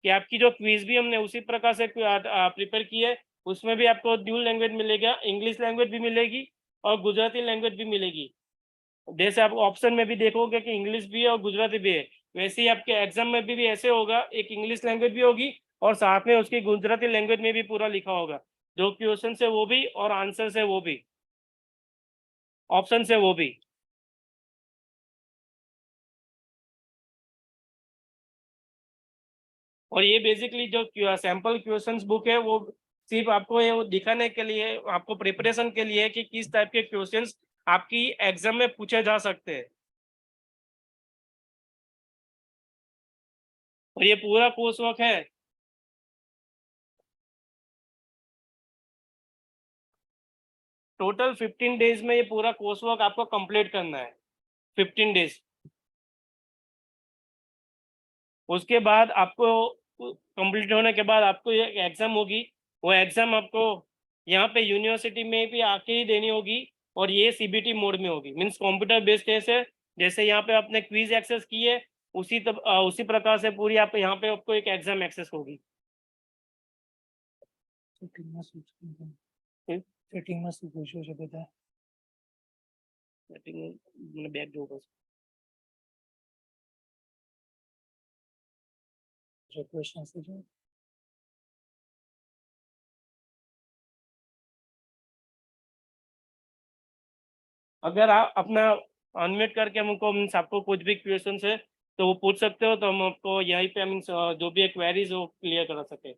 कि आपकी जो क्विज भी हमने उसी प्रकार से प्रिपेयर की है, उसमें भी आपको ड्यूल लैंग्वेज मिलेगा, इंग्लिश लैंग्वेज भी मिलेगी और गुजराती लैंग्वेज भी मिलेगी। जैसे आप ऑप्शन में भी देखोगे कि इंग्लिश भी है और गुजराती भी है, वैसे ही आपके एग्जाम में भी ऐसे होगा, एक इंग्लिश लैंग्वेज भी होगी और साथ में उसकी गुजराती लैंग्वेज में भी पूरा लिखा होगा, जो क्वेश्चन है वो भी और आंसर है वो भी, ऑप्शन है वो भी। और ये बेसिकली जो सैंपल क्वेश्चंस बुक है वो सिर्फ आपको ये दिखाने के लिए, आपको प्रिपरेशन के लिए कि किस टाइप के क्वेश्चंस आपकी एग्जाम में पूछे जा सकते हैं। और ये पूरा कोर्स वर्क है, टोटल 15 डेज में ये पूरा कोर्स वर्क आपको कंप्लीट करना है, 15 डेज। उसके बाद आपको कंप्लीट होने के बाद आपको ये एग्जाम होगी, वो एग्जाम आपको यहाँ पे यूनिवर्सिटी में भी आके ही देनी होगी और ये सीबीटी मोड में होगी, मीन्स कंप्यूटर बेस्ड टेस्ट है। जैसे यहाँ पे आपने क्विज एक्सेस की है उसी प्रकार से पूरी आप यहाँ पे आपको एक एग्जाम एक्सेस होगी। સેટિંગમાં શું પૂછ્યું છે બધા? બેક જો બસ जो क्वेश्चन છે જો अगर आप अपना अनम्यूट करके हमको मीन्स आपको कुछ भी क्वेश्चन है तो वो पूछ सकते हो, तो हम आपको यहीं पे मीन्स जो भी क्वेरीज हो क्लियर करा सके।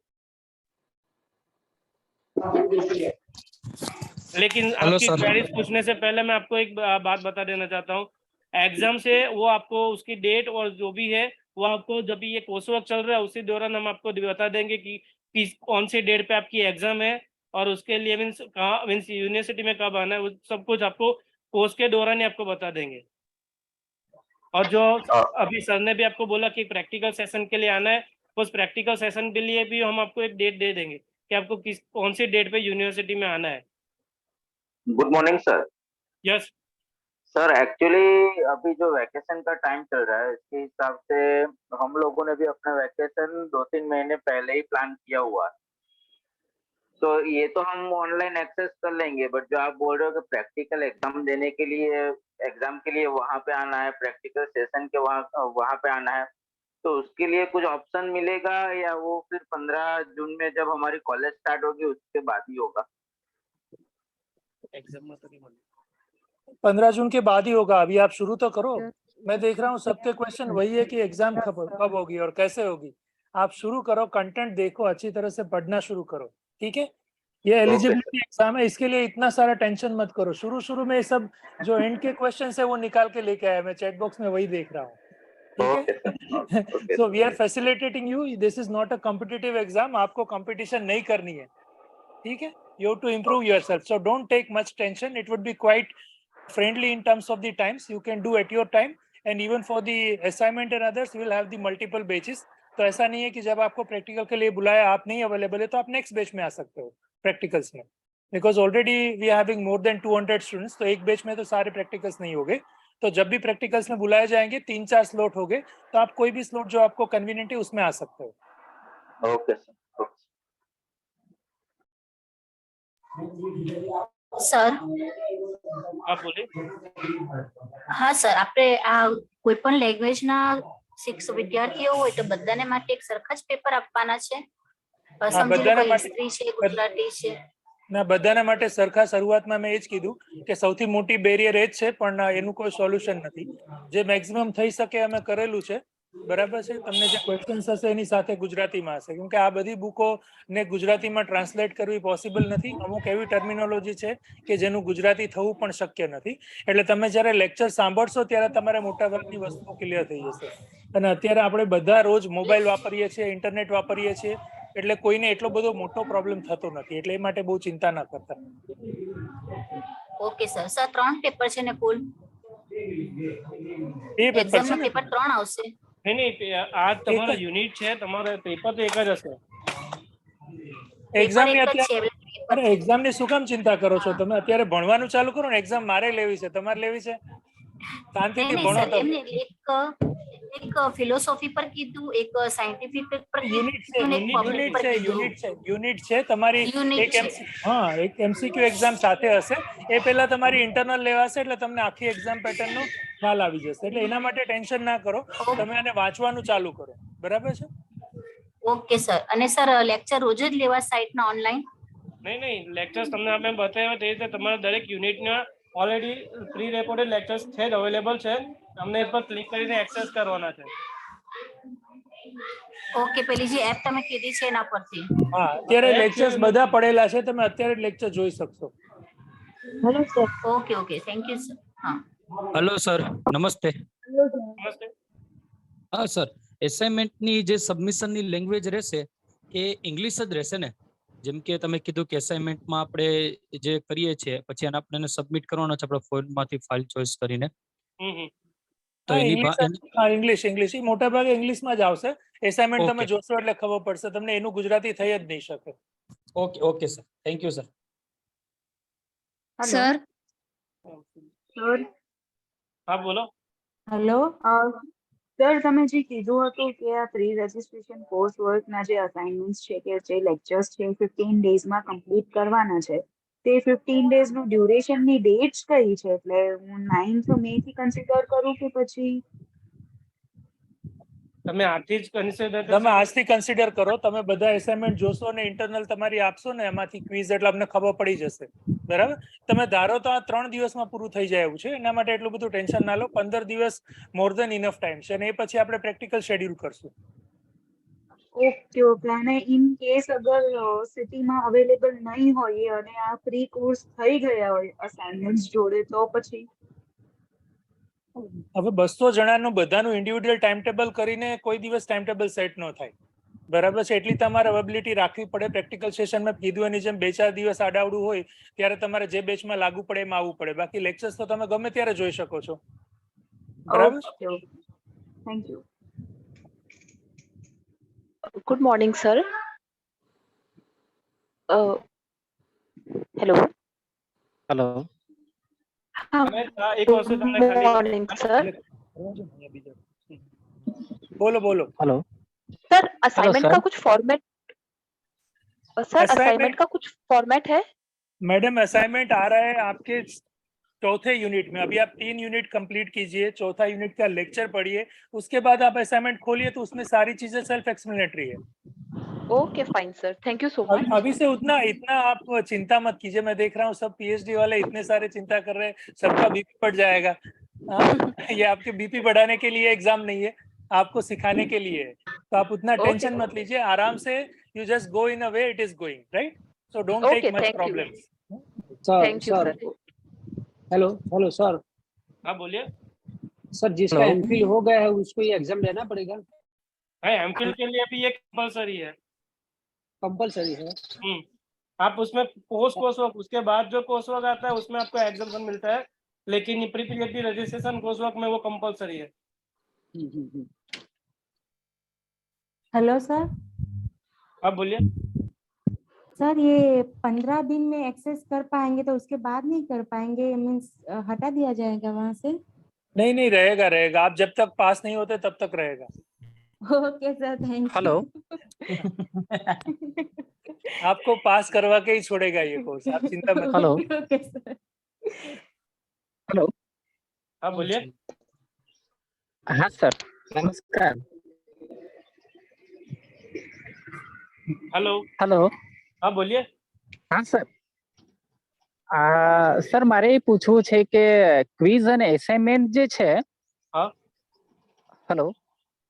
लेकिन आपकी क्वेरीज पूछने से पहले मैं आपको एक बात बता देना चाहता हूँ, एग्जाम से वो आपको उसकी डेट और जो भी है वो आपको जब भी ये कोर्स वर्क चल रहा है उसी दौरान हम आपको बता देंगे कि किस कौन सी डेट पे आपकी एग्जाम है और उसके लिए मीन्स कहाँ मीन्स यूनिवर्सिटी में कब आना है, वो सब कुछ आपको कोर्स के दौरान ही आपको बता देंगे। और जो अभी सर ने भी आपको बोला कि प्रैक्टिकल सेशन के लिए आना है, उस प्रैक्टिकल सेशन के लिए भी हम आपको एक डेट दे देंगे कि आपको कौन सी डेट पे यूनिवर्सिटी में आना है। Good morning sir. Yes sir actually अभी जो वैकेशन का टाइम चल रहा है इसके हिसाब से हम लोगों ने भी अपना वैकेशन 2-3 महीने पहले ही प्लान किया हुआ है। तो ये तो हम ऑनलाइन एक्सेस कर लेंगे, बट जो आप बोल रहे हो कि प्रैक्टिकल एग्जाम देने के लिए एग्जाम के लिए वहां पे आना है, प्रैक्टिकल सेशन के वहां पे आना है, तो उसके लिए कुछ ऑप्शन मिलेगा या वो फिर 15 जून में जब हमारी कॉलेज स्टार्ट होगी उसके बाद ही होगा? एग्जाम में तो नहीं बोला, 15 जून के बाद ही होगा। अभी आप शुरू तो करो। मैं देख रहा हूँ सबके क्वेश्चन वही है कि एग्जाम कब होगी और कैसे होगी। आप शुरू करो, कंटेंट देखो, अच्छी तरह से पढ़ना शुरू करो, ठीक है? ये एलिजिबिलिटी एग्जाम है, इसके लिए इतना सारा टेंशन मत करो। शुरू में सब जो एंड के क्वेश्चन है वो निकाल के लेके आया, मैं चैट बॉक्स में वही देख रहा हूँ, ठीक है? So we are facilitating you, this is not a competitive exam, आपको कंपटीशन नहीं करनी है, ठीक है? You have to improve yourself, so don't take much tension. It would be quite friendly in terms of the times. You can do at your time, and even for the assignment and others, you will have the multiple batches. तो ऐसा नहीं है कि जब आपको practical के लिए बुलाया आप नहीं अवेलेबल है तो आप नेक्स्ट बैच में आ सकते हो प्रैक्टिकल्स में, because already we are having more than 200 students, तो एक बैच में तो सारे प्रैक्टिकल्स नहीं होंगे। तो जब भी प्रैक्टिकल्स में बुलाए जाएंगे 3-4 स्लॉट होंगे, तो आप कोई भी स्लॉट जो आपको कन्वीनियंट है उसमें आ सकते हो। Okay sir. સર आप बोले। હા સર, આપણે આ કોઈ પણ લેંગ્વેજના વિદ્યાર્થીઓ હોય તો બધાને માટે એક સરખા જ પેપર આપવાના છે? સમજી લો કોઈ હિસ્ટ્રી છે, ગુજરાતી છે? ના, બધાના માટે સરખા. શરૂઆતમાં મેં એ જ કીધું કે સૌથી મોટી બેરિયર એ જ છે, પણ એનું કોઈ સોલ્યુશન નથી. જે મેક્સિમમ થઈ શકે અમે કરેલું છે, બરાબર છે? તમને જે ક્વેશ્ચન્સ હશે એની સાથે ગુજરાતીમાં હશે, કેમ કે આ બધી બુકો ને ગુજરાતીમાં ટ્રાન્સલેટ કરવી પોસિબલ નથી. અમુક એવી ટર્મિનોલોજી છે કે જેનું ગુજરાતી થવું પણ શક્ય નથી. એટલે તમે જ્યારે લેક્ચર સાંભળશો ત્યારે તમારે મોટાભાગની વસ્તુઓ ક્લિયર થઈ જશે. અને અત્યારે આપણે બધા રોજ મોબાઈલ વાપરીએ છીએ, ઇન્ટરનેટ વાપરીએ છીએ, એટલે કોઈને એટલો બધો મોટો પ્રોબ્લેમ થતો નથી, એટલે એ માટે બહુ ચિંતા ના કરતા. Okay sir. સર 3 પેપર છે ને કુલ? એ પેપર છે એક્ઝામમાં ને, પેપર 3 આવશે? नहीं आज તમારો યુનિટ છે, તમારે પેપર તો એક જ હશે. એક્ઝામ ની પેપર એક જ અત્યારે, છે. અરે એક્ઝામ ની શું કામ ચિંતા કરો છો તમે? અત્યારે ભણવાનું ચાલુ કરો ને. એક્ઝામ મારે લેવી છે, તમારે લેવી છે? શાંતિથી નહીં ભણો સર, તમે. એમને એક ફિલોસોફી પર કીધું, એક સાયન્ટિફિક પર યુનિટ છે કીધું, ને એક પબ્લિક યુનિટ પર છે કીધું. યુનિટ છે તમારી યુનિટ એક છે. એક MCQ એક્ઝામ સાથે હશે. એ પહેલા તમારી ઇન્ટરનલ લેવાશે એટલે તમને આખી એક્ઝામ પેટર્ન નો ખ્યાલ આવી જશે. એટલે એના માટે ટેન્શન ના કરો, તમે આને વાંચવાનું ચાલુ કરો. બરાબર છે? Okay sir. અને સર લેક્ચર રોજ જ લેવા સાઇટના ઓનલાઈન? નહીં, લેક્ચર્સ તમને અમે બતાવ્યા તે રીતે તમારા દરેક યુનિટના ઓલરેડી પ્રી રેકોર્ડેડ લેક્ચર્સ છે જ અવેલેબલ છે. તમને એ પર ક્લિક કરીને એક્સેસ કરવાના છે. ઓકે, પેલી જે એપ તમે કીધી છે એના પરથી. હા, અત્યારે લેક્ચર્સ બધા પડેલા છે, તમે અત્યારે લેક્ચર જોઈ શકશો. Okay, thank you sir. હા. હેલો સર, નમસ્તે. નમસ્તે. હા સર, એસાઇનમેન્ટની જે સબમિશનની લેંગ્વેજ રહેશે એ ઇંગ્લિશ જ રહેશે ને? જેમ કે તમે કીધું કે એસાઇનમેન્ટમાં આપણે જે કરીએ છીએ પછી એને આપણે સબમિટ કરવાનો છે આપણે ફોનમાંથી ફાઇલ ચોઇસ કરીને. તો એની ઇંગ્લિશ મોટા ભાગે ઇંગ્લિશમાં જ આવશે. એસાઇનમેન્ટ તમે ઓકે જોશો એટલે ખબર પડશે તમને, એનું ગુજરાતી થઈ જ નહીં શકે. Okay sir, thank you sir. Sir હા બોલો. હેલો સર, તમે જે કીધું હતું કે આ પ્રી રજિસ્ટ્રેશન કોર્સ વર્કના જે અસાઇનમેન્ટ્સ છે કે જે લેક્ચર્સ છે 15 ડેઝમાં કમ્પ્લીટ કરવાના છે, તે 15 ડેઝનું ડ્યુરેશનની ડેટ્સ કઈ છે? એટલે હું 9th મે થી કન્સિડર કરું કે પછી તમે આજથી જ કન્સિડર તમે આજથી કન્સિડર કરો. તમે બધા એસાઇનમેન્ટ જોશો અને ઇન્ટરનલ તમારી આપશો ને એમાંથી ક્વિઝ એટલે તમને ખબર પડી જશે. બરાબર? તમે ધારો તો આ 3 દિવસમાં પૂરું થઈ જાય એવું છે. એના માટે એટલું બધું ટેન્શન ના લો. 15 દિવસ મોર ધેન ઇનફ ટાઈમ છે. અને એ પછી આપણે પ્રેક્ટિકલ શેડ્યુલ કરશું. ઓકે. અને ઇન કેસ અગર સિટીમાં અવેલેબલ નહીં હોય અને આ પ્રી કોર્સ થઈ ગયા હોય અસાઇનમેન્ટ્સ જોડે, તો પછી હવે 200 જણાનું બધાનું ઇન્ડિવિડ્યુઅલ ટાઈમ ટેબલ કરીને કોઈ દિવસ ટાઈમ ટેબલ સેટ ન થાય. બરાબર છે? એટલી તમારે અવેબિલિટી રાખવી પડે. પ્રેક્ટિકલ સેશનમાં કીધું એની જેમ 2-4 દિવસ આડાવડું હોય ત્યારે તમારે જે બેચમાં લાગુ પડે એમાં આવવું પડે. બાકી લેક્ચર્સ તો તમે ગમે ત્યારે જોઈ શકો છો. બરાબર? Okay. Thank you. Good morning, sir. Hello. Hello. એક વસ્તુ તમને Good ખાલી morning, sir. बोलो हेलो सर, असाइनमेंट sir. का कुछ फॉर्मेट सर Assignment- असाइनमेंट का कुछ फॉर्मेट है? मैडम, असाइनमेंट आ रहा है आपके चौथे यूनिट में. अभी आप 3 यूनिट कंप्लीट कीजिए, चौथा यूनिट का लेक्चर पढ़िए, उसके बाद आप असाइनमेंट खोलिए तो उसमें सारी चीजें सेल्फ एक्सप्लेनेटरी है. Okay fine sir, thank you so much. अभी से इतना आप चिंता मत कीजिए. मैं देख रहा हूँ सब पीएचडी वाले इतने सारे चिंता कर रहे हैं, सबका बीपी बढ़ जाएगा. ये आपके बीपी बढ़ाने के लिए एग्जाम नहीं है, आपको सिखाने के लिए है. तो आप उतना टेंशन मत लीजिए, आराम से you just go in a way it is going, right? So don't take Okay, much thank you. Problems. Thank you sir. Hello sir. हाँ बोलिए. सर, जिसका Hello. एमफिल हो गया है उसको ये एग्जाम देना पड़ेगा? हाँ, एमफिल के लिए भी ये कंपलसरी है. कंपलसरी है? आप उसमें पोस्ट कोर्स वर्क, उसके बाद जो कोर्स वर्क आता है उसमें आपको एग्जाम्पशन मिलता है, लेकिन pre PhD registration course work में वो कंपलसरी है. Hello sir. आप बोलिए. सर, ये 15 दिन में एक्सेस कर पाएंगे तो उसके बाद नहीं कर पाएंगे, मीन्स हटा दिया जाएगा वहां से? नहीं रहेगा. आप जब तक पास नहीं होते तब तक रहेगा. Okay sir, thank you. Hello. आपको पास करवा के ही छोड़ेगा ये कोर्स, आप चिंता मत. हेलो. Okay sir. हेलो. आप बोलिए. हाँ सर, नमस्कार. हेलो. हेलो. आप बोलिए. હા સર, સર મારે એ પૂછવું છે કે ક્વિઝ અને એસાઇનમેન્ટ જે છે. હા. હેલો.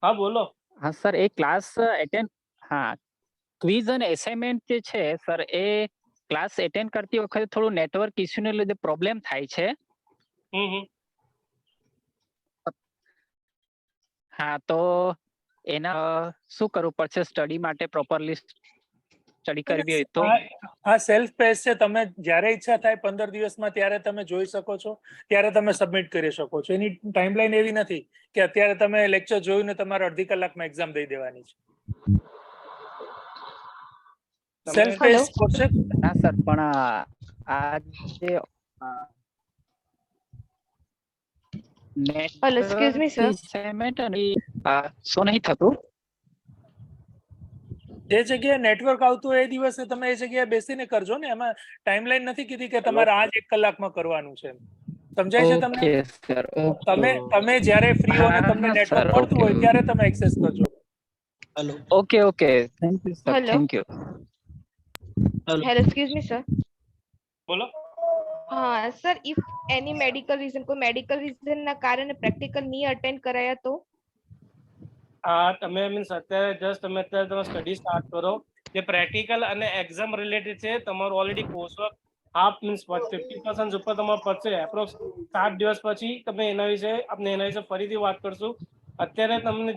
હા બોલો. હા સર, એ ક્લાસ એટેન્ડ, હા, ક્વિઝ અને એસાઇનમેન્ટ જે છે સર, એ ક્લાસ એટેન્ડ કરતી વખતે થોડું નેટવર્ક ઇસ્યુને લીધે પ્રોબ્લેમ થાય છે. હા, તો એના શું કરવું પડશે સ્ટડી માટે? પ્રોપરલી સ્ટડી કરવી હોય તો? આ સેલ્ફ પેસ છે. તમે જ્યારે ઈચ્છા થાય 15 દિવસમાં ત્યારે તમે જોઈ શકો છો, ત્યારે તમે સબમિટ કરી શકો છો. એની ટાઈમલાઈન એવી નથી કે અત્યારે તમે લેક્ચર જોયું ને તમારે અડધી કલાકમાં એક્ઝામ દઈ દેવાની છે. સેલ્ફ પેસ કોર્સ છે. ના સર, પણ આ જે Hello, excuse me, sir. Assignment અને શું નહીં થતું? જે જગ્યાએ નેટવર્ક આવતું હોય એ દિવસે તમે એ જગ્યાએ બેસીને કરજો ને, એમાં ટાઈમલાઈન નથી કીધી કે તમારે આ જ 1 કલાકમાં કરવાનું છે. સમજાય છે તમને? ઓકે સર, તમે જ્યારે ફ્રી હો ને તમને હા નેટવર્ક સર, મળતું હોય ત્યારે તમે એક્સેસ કરજો. Okay okay, thank you sir, Hello. Thank you. Hello, excuse me, sir. બોલો. हाँ sir, if any medical reason, कोई medical reason ના કારણે practical નહીં attend કરાયા તો? તમે મીન્સ અત્યારે જસ્ટ તમે સ્ટડી સ્ટાર્ટ કરો. જે પ્રેક્ટિકલ અને એક્ઝામ રિલેટેડ છે તમારું already course work half means 50% ઉપર તમારે પડશે. એપ્રોક્સ 7 દિવસ પછી તમે એના વિશે ફરીથી વાત કરશું. અત્યારે તમને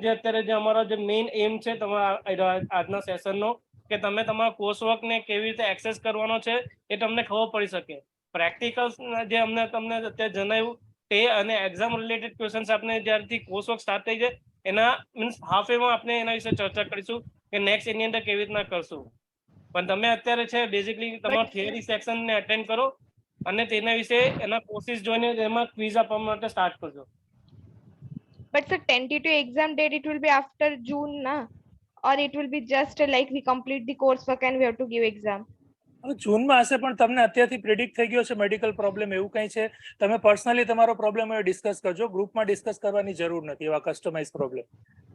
જે અમારો જે મેઇન એમ છે તમારા આજના સેશનનો, કે તમે તમારા કોર્સ વર્ક ને કેવી રીતે એક્સેસ કરવાનો છે એ તમને ખબર પડી શકે. પ્રેક્ટિકલ્સ જે અમને તમને અત્યારે જણાવ્યું તે અને એક્ઝામ રિલેટેડ ક્વેશ્ચન્સ આપણે જ્યારથી કોર્સ વર્ક સ્ટાર્ટ થઈ જાય એના મીન્સ હાફ એમાં આપણે એના વિશે ચર્ચા કરીશું કે નેક્સ્ટ એની અંદર કેવી રીતના કરશું. પણ તમે અત્યારે છે બેઝિકલી તમારો થિયરી સેક્શન ને અટેન્ડ કરો અને તેના વિશે એના કોર્સિસ જોઈને એમાં ક્વિઝ આપવા માટે સ્ટાર્ટ કરજો. But sir, tentative exam date, it will be after June, na? Or it will be just like we complete the coursework and we have to give exam? જૂનમાં હશે, પણ તમને અત્યારથી પ્રિડિક્ટ થઈ ગયો છે મેડિકલ પ્રોબ્લેમ એવું કંઈ છે, તમે પર્સનલી તમારો પ્રોબ્લેમ હવે ડિસ્કસ કરજો. ગ્રુપમાં ડિસ્કસ કરવાની જરૂર નથી એવા customize problem.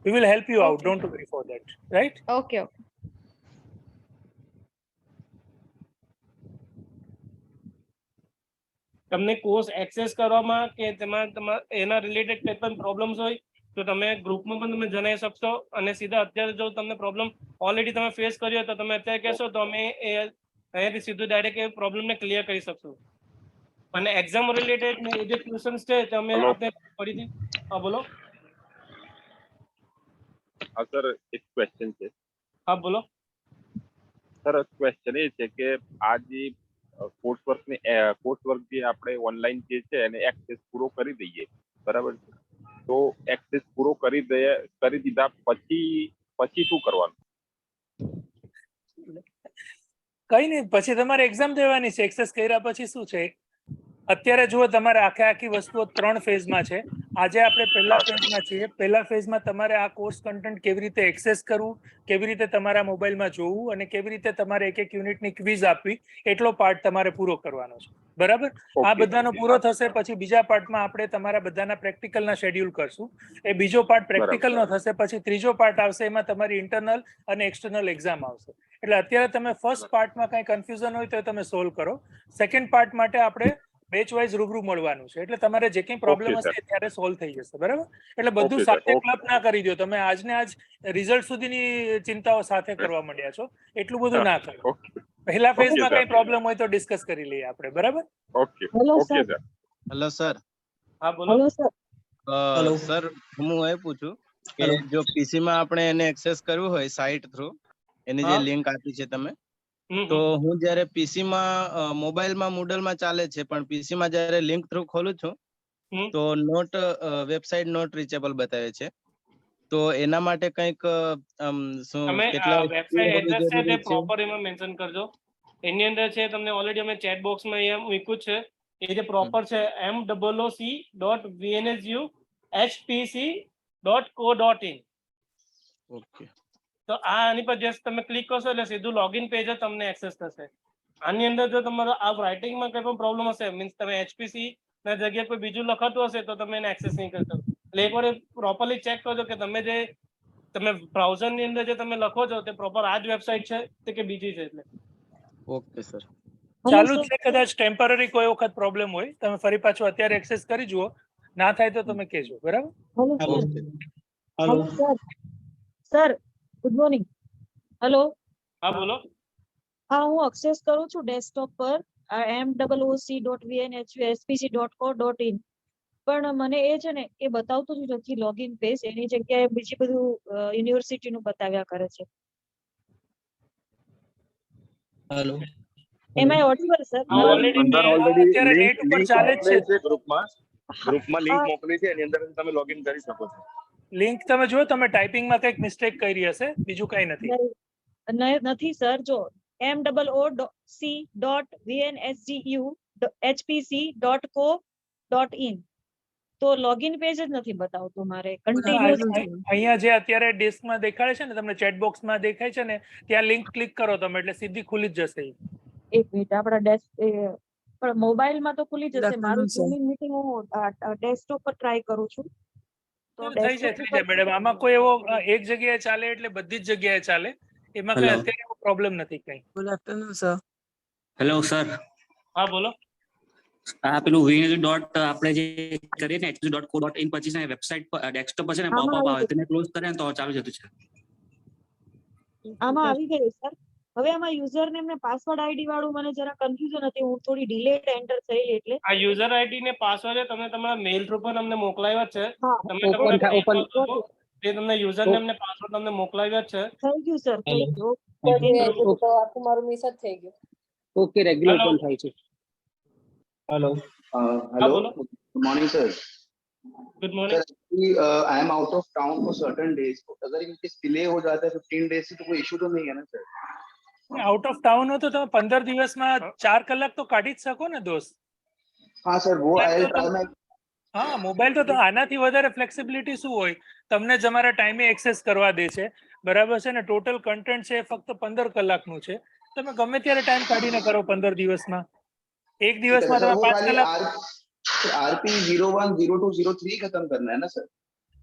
We will help you out, don't worry for that, right? Okay, okay. તમને કોર્સ એક્સેસ કરવામાં કે તમારા એના રિલેટેડ કંઈ પણ પ્રોબ્લેમ્સ હોય તો તમે ગ્રુપમાં પણ તમે જણાવી શકશો. અને સીધા અત્યારે જો તમને પ્રોબ્લેમ ઓલરેડી તમે ફેસ કર્યો તો તમે અત્યારે કહેશો તો અમે અહીંયાથી સીધું ડાયરેક્ટ એ પ્રોબ્લેમને ક્લિયર કરી શકશું. અને એક્ઝામ રિલેટેડ જે ક્વેશ્ચન્સ છે તમે આપણે ફરીથી બોલો. હા સર, એક ક્વેશ્ચન છે. હા બોલો. સર, ક્વેશ્ચન એ છે કે આ જે કોર્સ વર્ક જે આપણે ઓનલાઈન જે છે એને એક્સેસ પૂરો કરી દઈએ, બરાબર છે? તો એક્સેસ પૂરો કરી દીધા પછી શું કરવાનું? કઈ નહીં, પછી તમારે એક્ઝામ દેવાની છે. એક્સેસ કર્યા પછી શું છે, અત્યારે જુઓ તમારે આખી વસ્તુઓ 3 ફેઝમાં છે. આજે આપણે પહેલા ફેઝમાં છીએ. પહેલા ફેઝમાં તમારે આ કોર્સ કન્ટેન્ટ કેવી રીતે એક્સેસ કરવું, કેવી રીતે તમારા મોબાઈલમાં જોવું અને કેવી રીતે તમારે એક યુનિટની ક્વિઝ આપવી, એટલો પાર્ટ તમારે પૂરો કરવાનો છે, બરાબર? આ બધાનો પૂરો થશે પછી બીજા પાર્ટમાં આપણે તમારા બધાના પ્રેક્ટિકલના શેડ્યુલ કરશું. એ બીજો પાર્ટ પ્રેક્ટિકલનો થશે, પછી ત્રીજો પાર્ટ આવશે, એમાં તમારી ઇન્ટરનલ અને એક્સટર્નલ એક્ઝામ આવશે. એટલે અત્યારે તમે ફર્સ્ટ પાર્ટમાં કંઈ કન્ફ્યુઝન હોય તો તમે સોલ્વ કરો. સેકન્ડ પાર્ટ માટે આપણે બેચ વાઇઝ રૂબરૂ મળવાનું છે, એટલે તમારે જે કંઈ પ્રોબ્લેમ હશે ત્યારે સોલ્વ થઈ જશે, બરાબર? એટલે બધું સાથે ક્લબ ના કરી દો. તમે આજને આજ રિઝલ્ટ સુધીની ચિંતાઓ સાથે કરવા માંડ્યા છો, એટલું બધું ના કરો. પહેલા ફેઝમાં કંઈ પ્રોબ્લેમ હોય તો ડિસ્કસ કરી લઈએ આપણે, બરાબર? Okay okay sir. Hello sir. હા બોલો. સર, હું એ પૂછું કે જો પીસી માં આપણે એને એક્સેસ કરવું હોય સાઇટ થ્રુ, એની જે લિંક આપી છે તમે, તો હું જ્યારે પીસી માં મોબાઈલમાં મૂડલમાં ચાલે છે, પણ પીસી માં જ્યારે લિંક થ્રુ ખોલું છું તો વેબસાઇટ નોટ રીચેબલ બતાવે છે. તો એના માટે કંઈક તમે વેબસાઇટ એડ્રેસ છે તે પ્રોપર એમાં મેન્શન કરજો. એની અંદર છે તમને ઓલરેડી અમે ચેટ બોક્સમાં અહીંયા મૂક્યું છે. એ જે પ્રોપર છે mooc.vnsuhpc.co.in. ઓકે. તો આની પર જસ્ટ તમે ક્લિક કરશો એટલે સીધું લોગિન પેજ જ તમને એક્સેસ થશે. આની અંદર જો તમારો આ રાઇટિંગમાં કંઈ પણ પ્રોબ્લેમ હશે, મીન્સ તમે એચપીસી ના જગ્યાએ કોઈ બીજું લખાતું હશે તો તમે એને એક્સેસ નહીં કરી શકો. એટલે એકવાર પ્રોપરલી ચેક કરજો કે તમે બ્રાઉઝરની અંદર જે તમે લખો છો તે પ્રોપર આ જ વેબસાઇટ છે તે કે બીજી છે. એટલે ઓકે સર. ચાલુ છે, કદાચ ટેમ્પરરી કોઈ વખત પ્રોબ્લેમ હોય, તમે ફરી પાછું અત્યારે એક્સેસ કરી જુઓ. ના થાય તો તમે કહેજો, બરાબર? Hello sir, good morning. Hello. હા બોલો. હા, હું એક્સેસ કરું છું ડેસ્કટોપ પર mooc.vnhuspc.co.in, પણ મને એ છે ને એ બતાવતું જ નથી લોગિન પેજ. એની જગ્યાએ બીજી બધું યુનિવર્સિટીનું બતાવ્યા કરે છે. Hello. Am I audible sir? અત્યારે નેટ ઉપર ચાલે જ છે. ગ્રુપમાં લિંક મોકલી છે, એની અંદર તમે લોગિન કરી શકો છો. લિંક તમે જો, તમે ટાઈપિંગમાં કંઈક મિસ્ટેક કરી હશે, બીજું કંઈ નથી. નથી સર, જો mooc.vnsuhpc.co.in. તો લોગિન પેજ જ નથી બતાવતું મારે હા, કન્ટિન્યુઅસ અહીંયા જે અત્યારે ડેસ્કમાં દેખાડે છે ને, તમને ચેટ બોક્સમાં દેખાય છે ને, ત્યાં લિંક ક્લિક કરો તમે એટલે સીધી ખુલી જ જશે ઈ. એક મિનિટ આપણા પણ મોબાઈલમાં તો ખુલી જશે. મારું ઝૂમ મીટિંગ હું ડેસ્કટોપ પર ટ્રાય કરું છું તો થઈ જાય મેડમ. આમાં કોઈ એવો એક જગ્યાએ ચાલે એટલે બધી જ જગ્યાએ ચાલે, એમાં કઈ અત્યારે એવો પ્રોબ્લેમ નથી કઈ. Good afternoon sir. Hello sir. હા બોલો. આ પેલું વીએનએસ ડોટ આપણે જે કરીએ ને http.co.in પછી છે ને વેબસાઇટ પર ડેસ્કટોપ પર છે ને પોપઅપ આવે તેને ક્લોઝ કરે ને તો ચાલુ જતું છે. આમાં આવી ગયું સર. હવે આમાં યુઝર નેમ ને પાસવર્ડ આઈડી વાળું મને જરા કન્ફ્યુઝન હતી. હું થોડી ડિલેટ એન્ટર થઈ એટલે આ યુઝર આઈડી ને પાસવર્ડ તમે તમારા મેલ થ્રુ પર અમને મોકલાવ્યા છે. તમે તે તમને યુઝર નેમ ને પાસવર્ડ તમને મોકલાવ્યા છે. Thank you sir. Thank you. આખું મારું મિસ જ થઈ ગયું. ઓકે રેગ્યુલર કોલ થાય છે. Hello hello good morning sir. Good morning. I am out of town for certain days. अगर इनकेस डिले हो जाता है 15 डेज से तो कोई इशू तो नहीं है ना सर? આઉટ ઓફ ટાઉન હો તો તમે 15 દિવસમાં 4 કલાક તો કાઢી જ શકો ને દોસ્ત. हाँ सर वो आई विल ट्राई माय. હા મોબાઈલ તો આનાથી વધારે ફ્લેક્સિબિલિટી શું હોય, તમને તમારા ટાઈમે એક્સેસ કરવા દે છે, બરાબર છે ને. ટોટલ કન્ટેન્ટ છે ફક્ત 15 કલાકનું છે. તમે ગમે ત્યારે ટાઈમ કાઢીને કરો 15 દિવસમાં. एक दिवस में 5 कलाक. RP 01 02 03 खत्म करना है ना सर?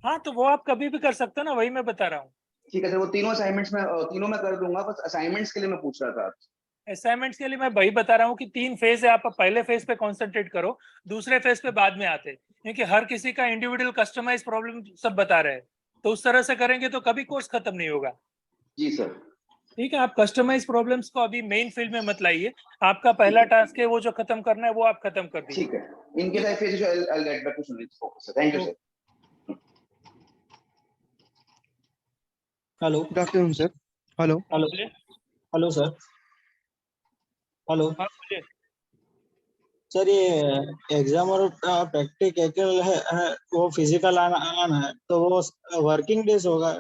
हाँ तो वो आप कभी भी कर सकते हो ना, वही मैं बता रहा हूँ. ठीक है सर, वो तीनों असाइनमेंट्स में तीनों में कर दूंगा. बस असाइनमेंट्स के लिए मैं पूछ रहा था. असाइनमेंट्स के लिए मैं वही बता रहा हूँ कि 3 फेज है, आप पहले फेज पे कॉन्सेंट्रेट करो, दूसरे फेज पे बाद में आते, क्योंकि हर किसी का इंडिविजुअल कस्टमाइज प्रॉब्लम सब बता रहे हैं, तो उस तरह से करेंगे तो कभी कोर्स खत्म नहीं होगा. जी सर. ठीक है, आप कस्टमाइज प्रॉब्लम्स को अभी मेन फील्ड में मत लाइए. आपका पहला टास्क है वो जो खत्म करना है वो आप खत्म कर दीजिए. ठीक है. इनके साथ फिर I'll get back to Sunil. Focus. Thank you sir. Hello good afternoon sir. Hello hello hello sir. Hello sir, ये एग्जाम और प्रैक्टिकल है वो फिजिकल आना है तो वो वर्किंग डेज होगा?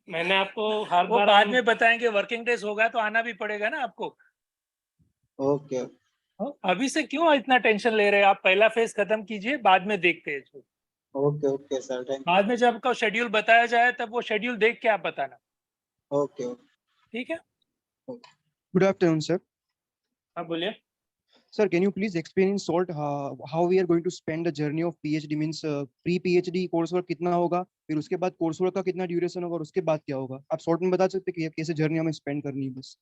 मैंने आपको हर वो बार बाद में बताएंगे. वर्किंग डेज होगा तो आना भी पड़ेगा ना आपको. ओके. अभी से क्यों इतना टेंशन ले रहे हैं आप? पहला फेज खत्म कीजिए, बाद में देखते हैं. ओके ओके सर, थैंक बाद में जब आपका शेड्यूल बताया जाए तब वो शेड्यूल देख के आप बताना. ओके. ठीक है. Good afternoon sir. हाँ बोलिए. Sir, can you please explain in short how we are going to spend the journey of PhD? Means pre-PhD coursework कितना होगा, फिर उसके बाद coursework का कितना ड्यूरेशन होगा और उसके बाद क्या होगा? आप शॉर्ट में बता सकते हैं कि कैसे जर्नी हमें स्पेंड करनी है? बस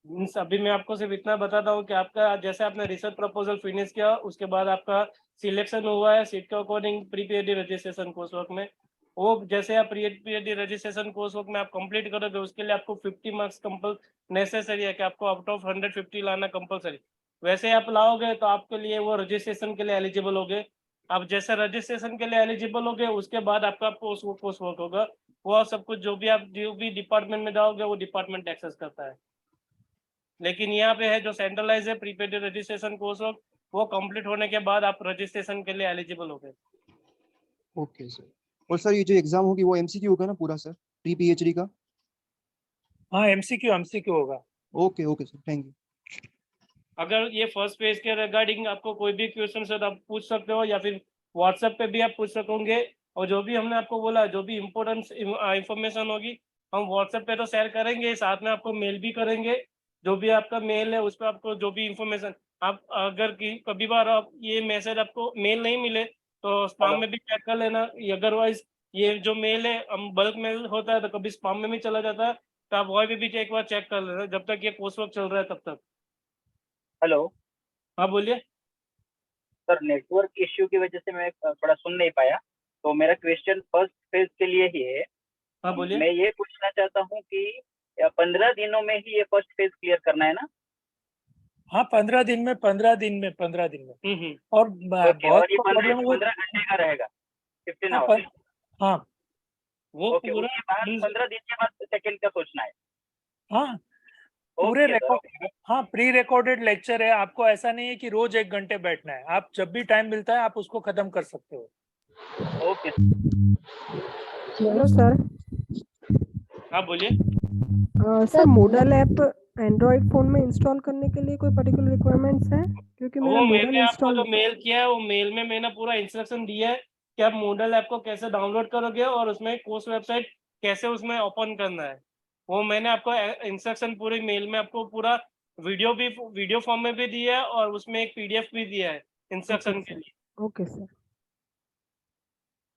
मीन्स अभी मैं आपको सिर्फ इतना बताता हूँ कि आपका जैसे आपने रिसर्च प्रपोजल फिनिश किया, उसके बाद आपका सिलेक्शन हुआ है सीट के according pre PhD registration course work में. वो जैसे आप pre PhD registration course work में आप कंप्लीट करोगे, उसके लिए आपको 50 मार्क्स नेसेसरी है कि आपको आउट ऑफ 150 लाना कंपलसरी. वैसे आप लाओगे तो आपके लिए वो रजिस्ट्रेशन के लिए एलिजिबल होगे. आप जैसे रजिस्ट्रेशन के लिए एलिजिबल होगे उसके बाद आपका कोर्स वर्क होगा. वो सब कुछ जो भी डिपार्टमेंट में जाओगे वो डिपार्टमेंट एक्सेस करता है. लेकिन यहाँ पे है जो सेंट्रलाइज है प्रीपेड रजिस्ट्रेशन कोर्स वर्क, वो कंप्लीट होने के बाद आप रजिस्ट्रेशन के लिए एलिजिबल होगे. Okay sir. और सर ये जो एग्जाम होगी वो एमसीक्यू होगा ना पूरा सर, प्री पीएचडी का? हाँ एमसीक्यू होगा. Okay okay sir, thank you. अगर ये फर्स्ट पेज के रिगार्डिंग आपको कोई भी क्वेश्चन है तो आप पूछ सकते हो, या फिर व्हाट्सएप पे भी आप पूछ सकोगे. और जो भी हमने आपको बोला, जो भी इम्पोर्टेंट इंफॉर्मेशन होगी हम व्हाट्सएप पे तो शेयर करेंगे, साथ में आपको मेल भी करेंगे. जो भी आपका मेल है उस पर आपको जो भी इंफॉर्मेशन, आप अगर कभी बार आप ये मैसेज आपको मेल नहीं मिले तो स्पैम में भी चेक कर लेना. अदरवाइज ये जो मेल है हम बल्क मेल होता है तो कभी स्पैम में भी चला जाता है, तो आप वही भी एक बार चेक कर लेना जब तक ये कोर्स वर्क चल रहा है तब तक. हेलो. हाँ बोलिए सर. नेटवर्क इश्यू की वजह से मैं थोड़ा सुन नहीं पाया, तो मेरा क्वेश्चन फर्स्ट फेज के लिए ही है. हाँ बोलिए. मैं ये पूछना चाहता हूँ कि 15 दिनों में ही ये फर्स्ट फेज क्लियर करना है ना? हाँ 15 दिन में. और बहुत प्रॉब्लम वो 15 घंटे का रहेगा, 15 आवर्स. हाँ वो पूरा 15 दिन के बाद सेकंड का सोचना है. हाँ पूरे रिकॉर्ड. हाँ प्री रिकॉर्डेड लेक्चर है. आपको ऐसा नहीं है कि रोज 1 घंटे बैठना है. आप जब भी टाइम मिलता है आप उसको खत्म कर सकते हो. ओके. Hello sir. हाँ बोलिए. Sir model app Android phone में इंस्टॉल करने के लिए कोई पर्टिकुलर रिक्वायरमेंट्स हैं? क्योंकि मेरा वो मोडल मैंने आपको इंस्टॉल जो मेल किया है वो मेल में मैंने पूरा इंस्ट्रक्शन दिया है कि आप मूडल ऐप को कैसे डाउनलोड करोगे और उसमें कोर्स वेबसाइट कैसे उसमें ओपन करना है। वो मैंने आपको इंस्ट्रक्शन पूरी मेल में आपको पूरा वीडियो फॉर्म में भी दिया है और उसमें एक पीडीएफ भी दिया है इंस्ट्रक्शन के लिए। Okay sir.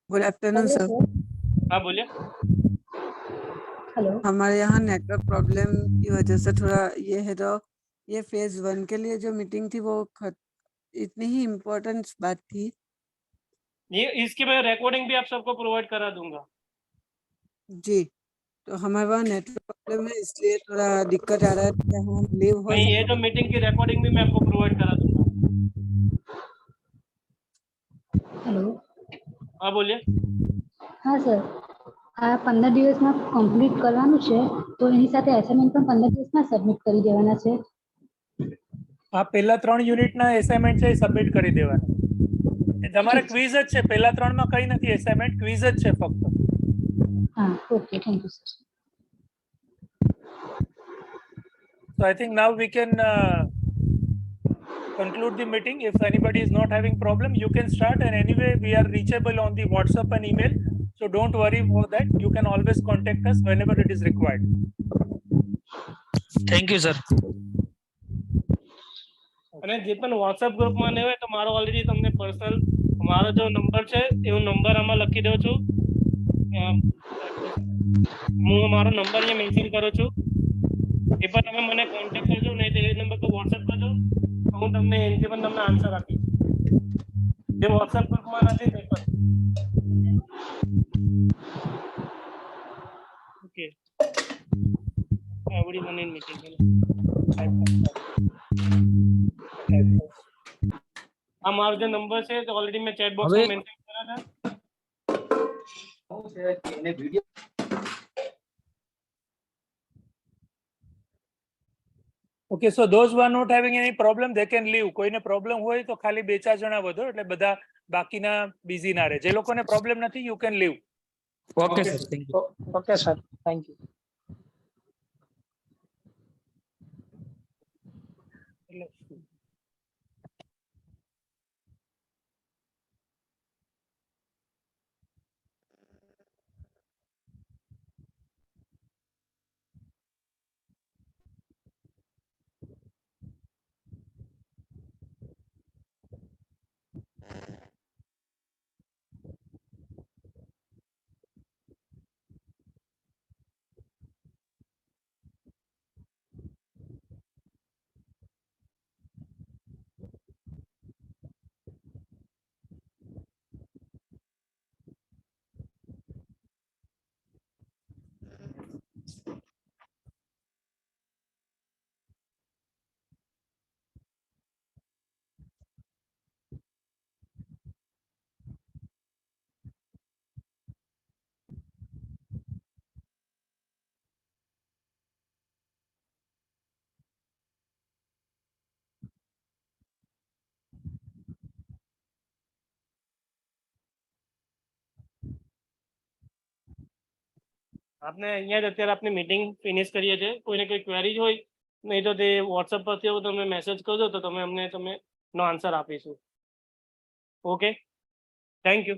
Good afternoon hello sir. Sir. हाँ बोलिए। हेलो। हमारे यहाँ नेटवर्क प्रॉब्लम की वजह से थोड़ा ये है, तो ये फेज 1 के लिए जो मीटिंग थी वो इतनी ही इम्पोर्टेंट बात थी। ये इसकी मैं रिकॉर्डिंग भी आप सबको प्रोवाइड करा दूंगा। जी, तो हमारे वहाँ नेटवर्क प्रॉब्लम है इसलिए थोड़ा दिक्कत आ रहा है, क्या हम लीव हो नहीं, ये जो मीटिंग की रिकॉर्डिंग भी मैं आपको प्रोवाइड करा दूंगा। हेलो। हाँ बोलिए। હા સર, આ 15 દિવસમાં કમ્પ્લીટ કરવાનું છે તો એની સાથે એસાઇનમેન્ટ પણ 15 દિવસમાં સબમિટ કરી દેવાના છે. આ પહેલા 3 યુનિટના એસાઇનમેન્ટ છે એ સબમિટ કરી દેવાના. તમારે ક્વિઝ જ છે, પહેલા 3માં કંઈ નથી, એસાઇનમેન્ટ ક્વિઝ જ છે ફક્ત. હા, okay, thank you sir. So I think now we can conclude the meeting. If anybody is not having problem, you can start, and anyway we are reachable on the WhatsApp and email, so don't worry about that. You can always contact us whenever it is required. Thank you sir. અને જે પણ WhatsApp ગ્રુપમાં ને હોય તો મારો already તમને personal મારો જો નંબર છે એ હું નંબર આમાં લખી દઉં છું. હું મારો નંબર અહીંયા મેન્શન કરું છું, એ પર તમે મને કોન્ટેક્ટ કરજો, નહીં તો એ નંબર પર WhatsApp કરજો, હું તમને એનથી પણ તમને આન્સર આપીશ. જે WhatsApp ગ્રુપમાં નથી તે પર. Okay, everyone in meeting. આ મારો જે નંબર છે તો ઓલરેડી મેં ચેટ બોક્સમાં મેન્શન કર્યા હતા. Okay, so those who are not having any problem, they can leave. કોઈને problem હોય તો ખાલી 2-4 જણા વધો, એટલે બધા બાકીના બિઝી ના રહે. જે લોકોને problem નથી, you can leave. Okay sir, thank you. Okay sir, thank you. આપણે અહીંયા જ અત્યારે આપની મીટિંગ ફિનિશ કરીએ છીએ. કોઈને કોઈ ક્વેરીજ હોય, નહીં તો તે વોટ્સઅપ પરથી તમે મેસેજ કરજો તો તમે અમને નો આન્સર આપીશું. Okay, thank you.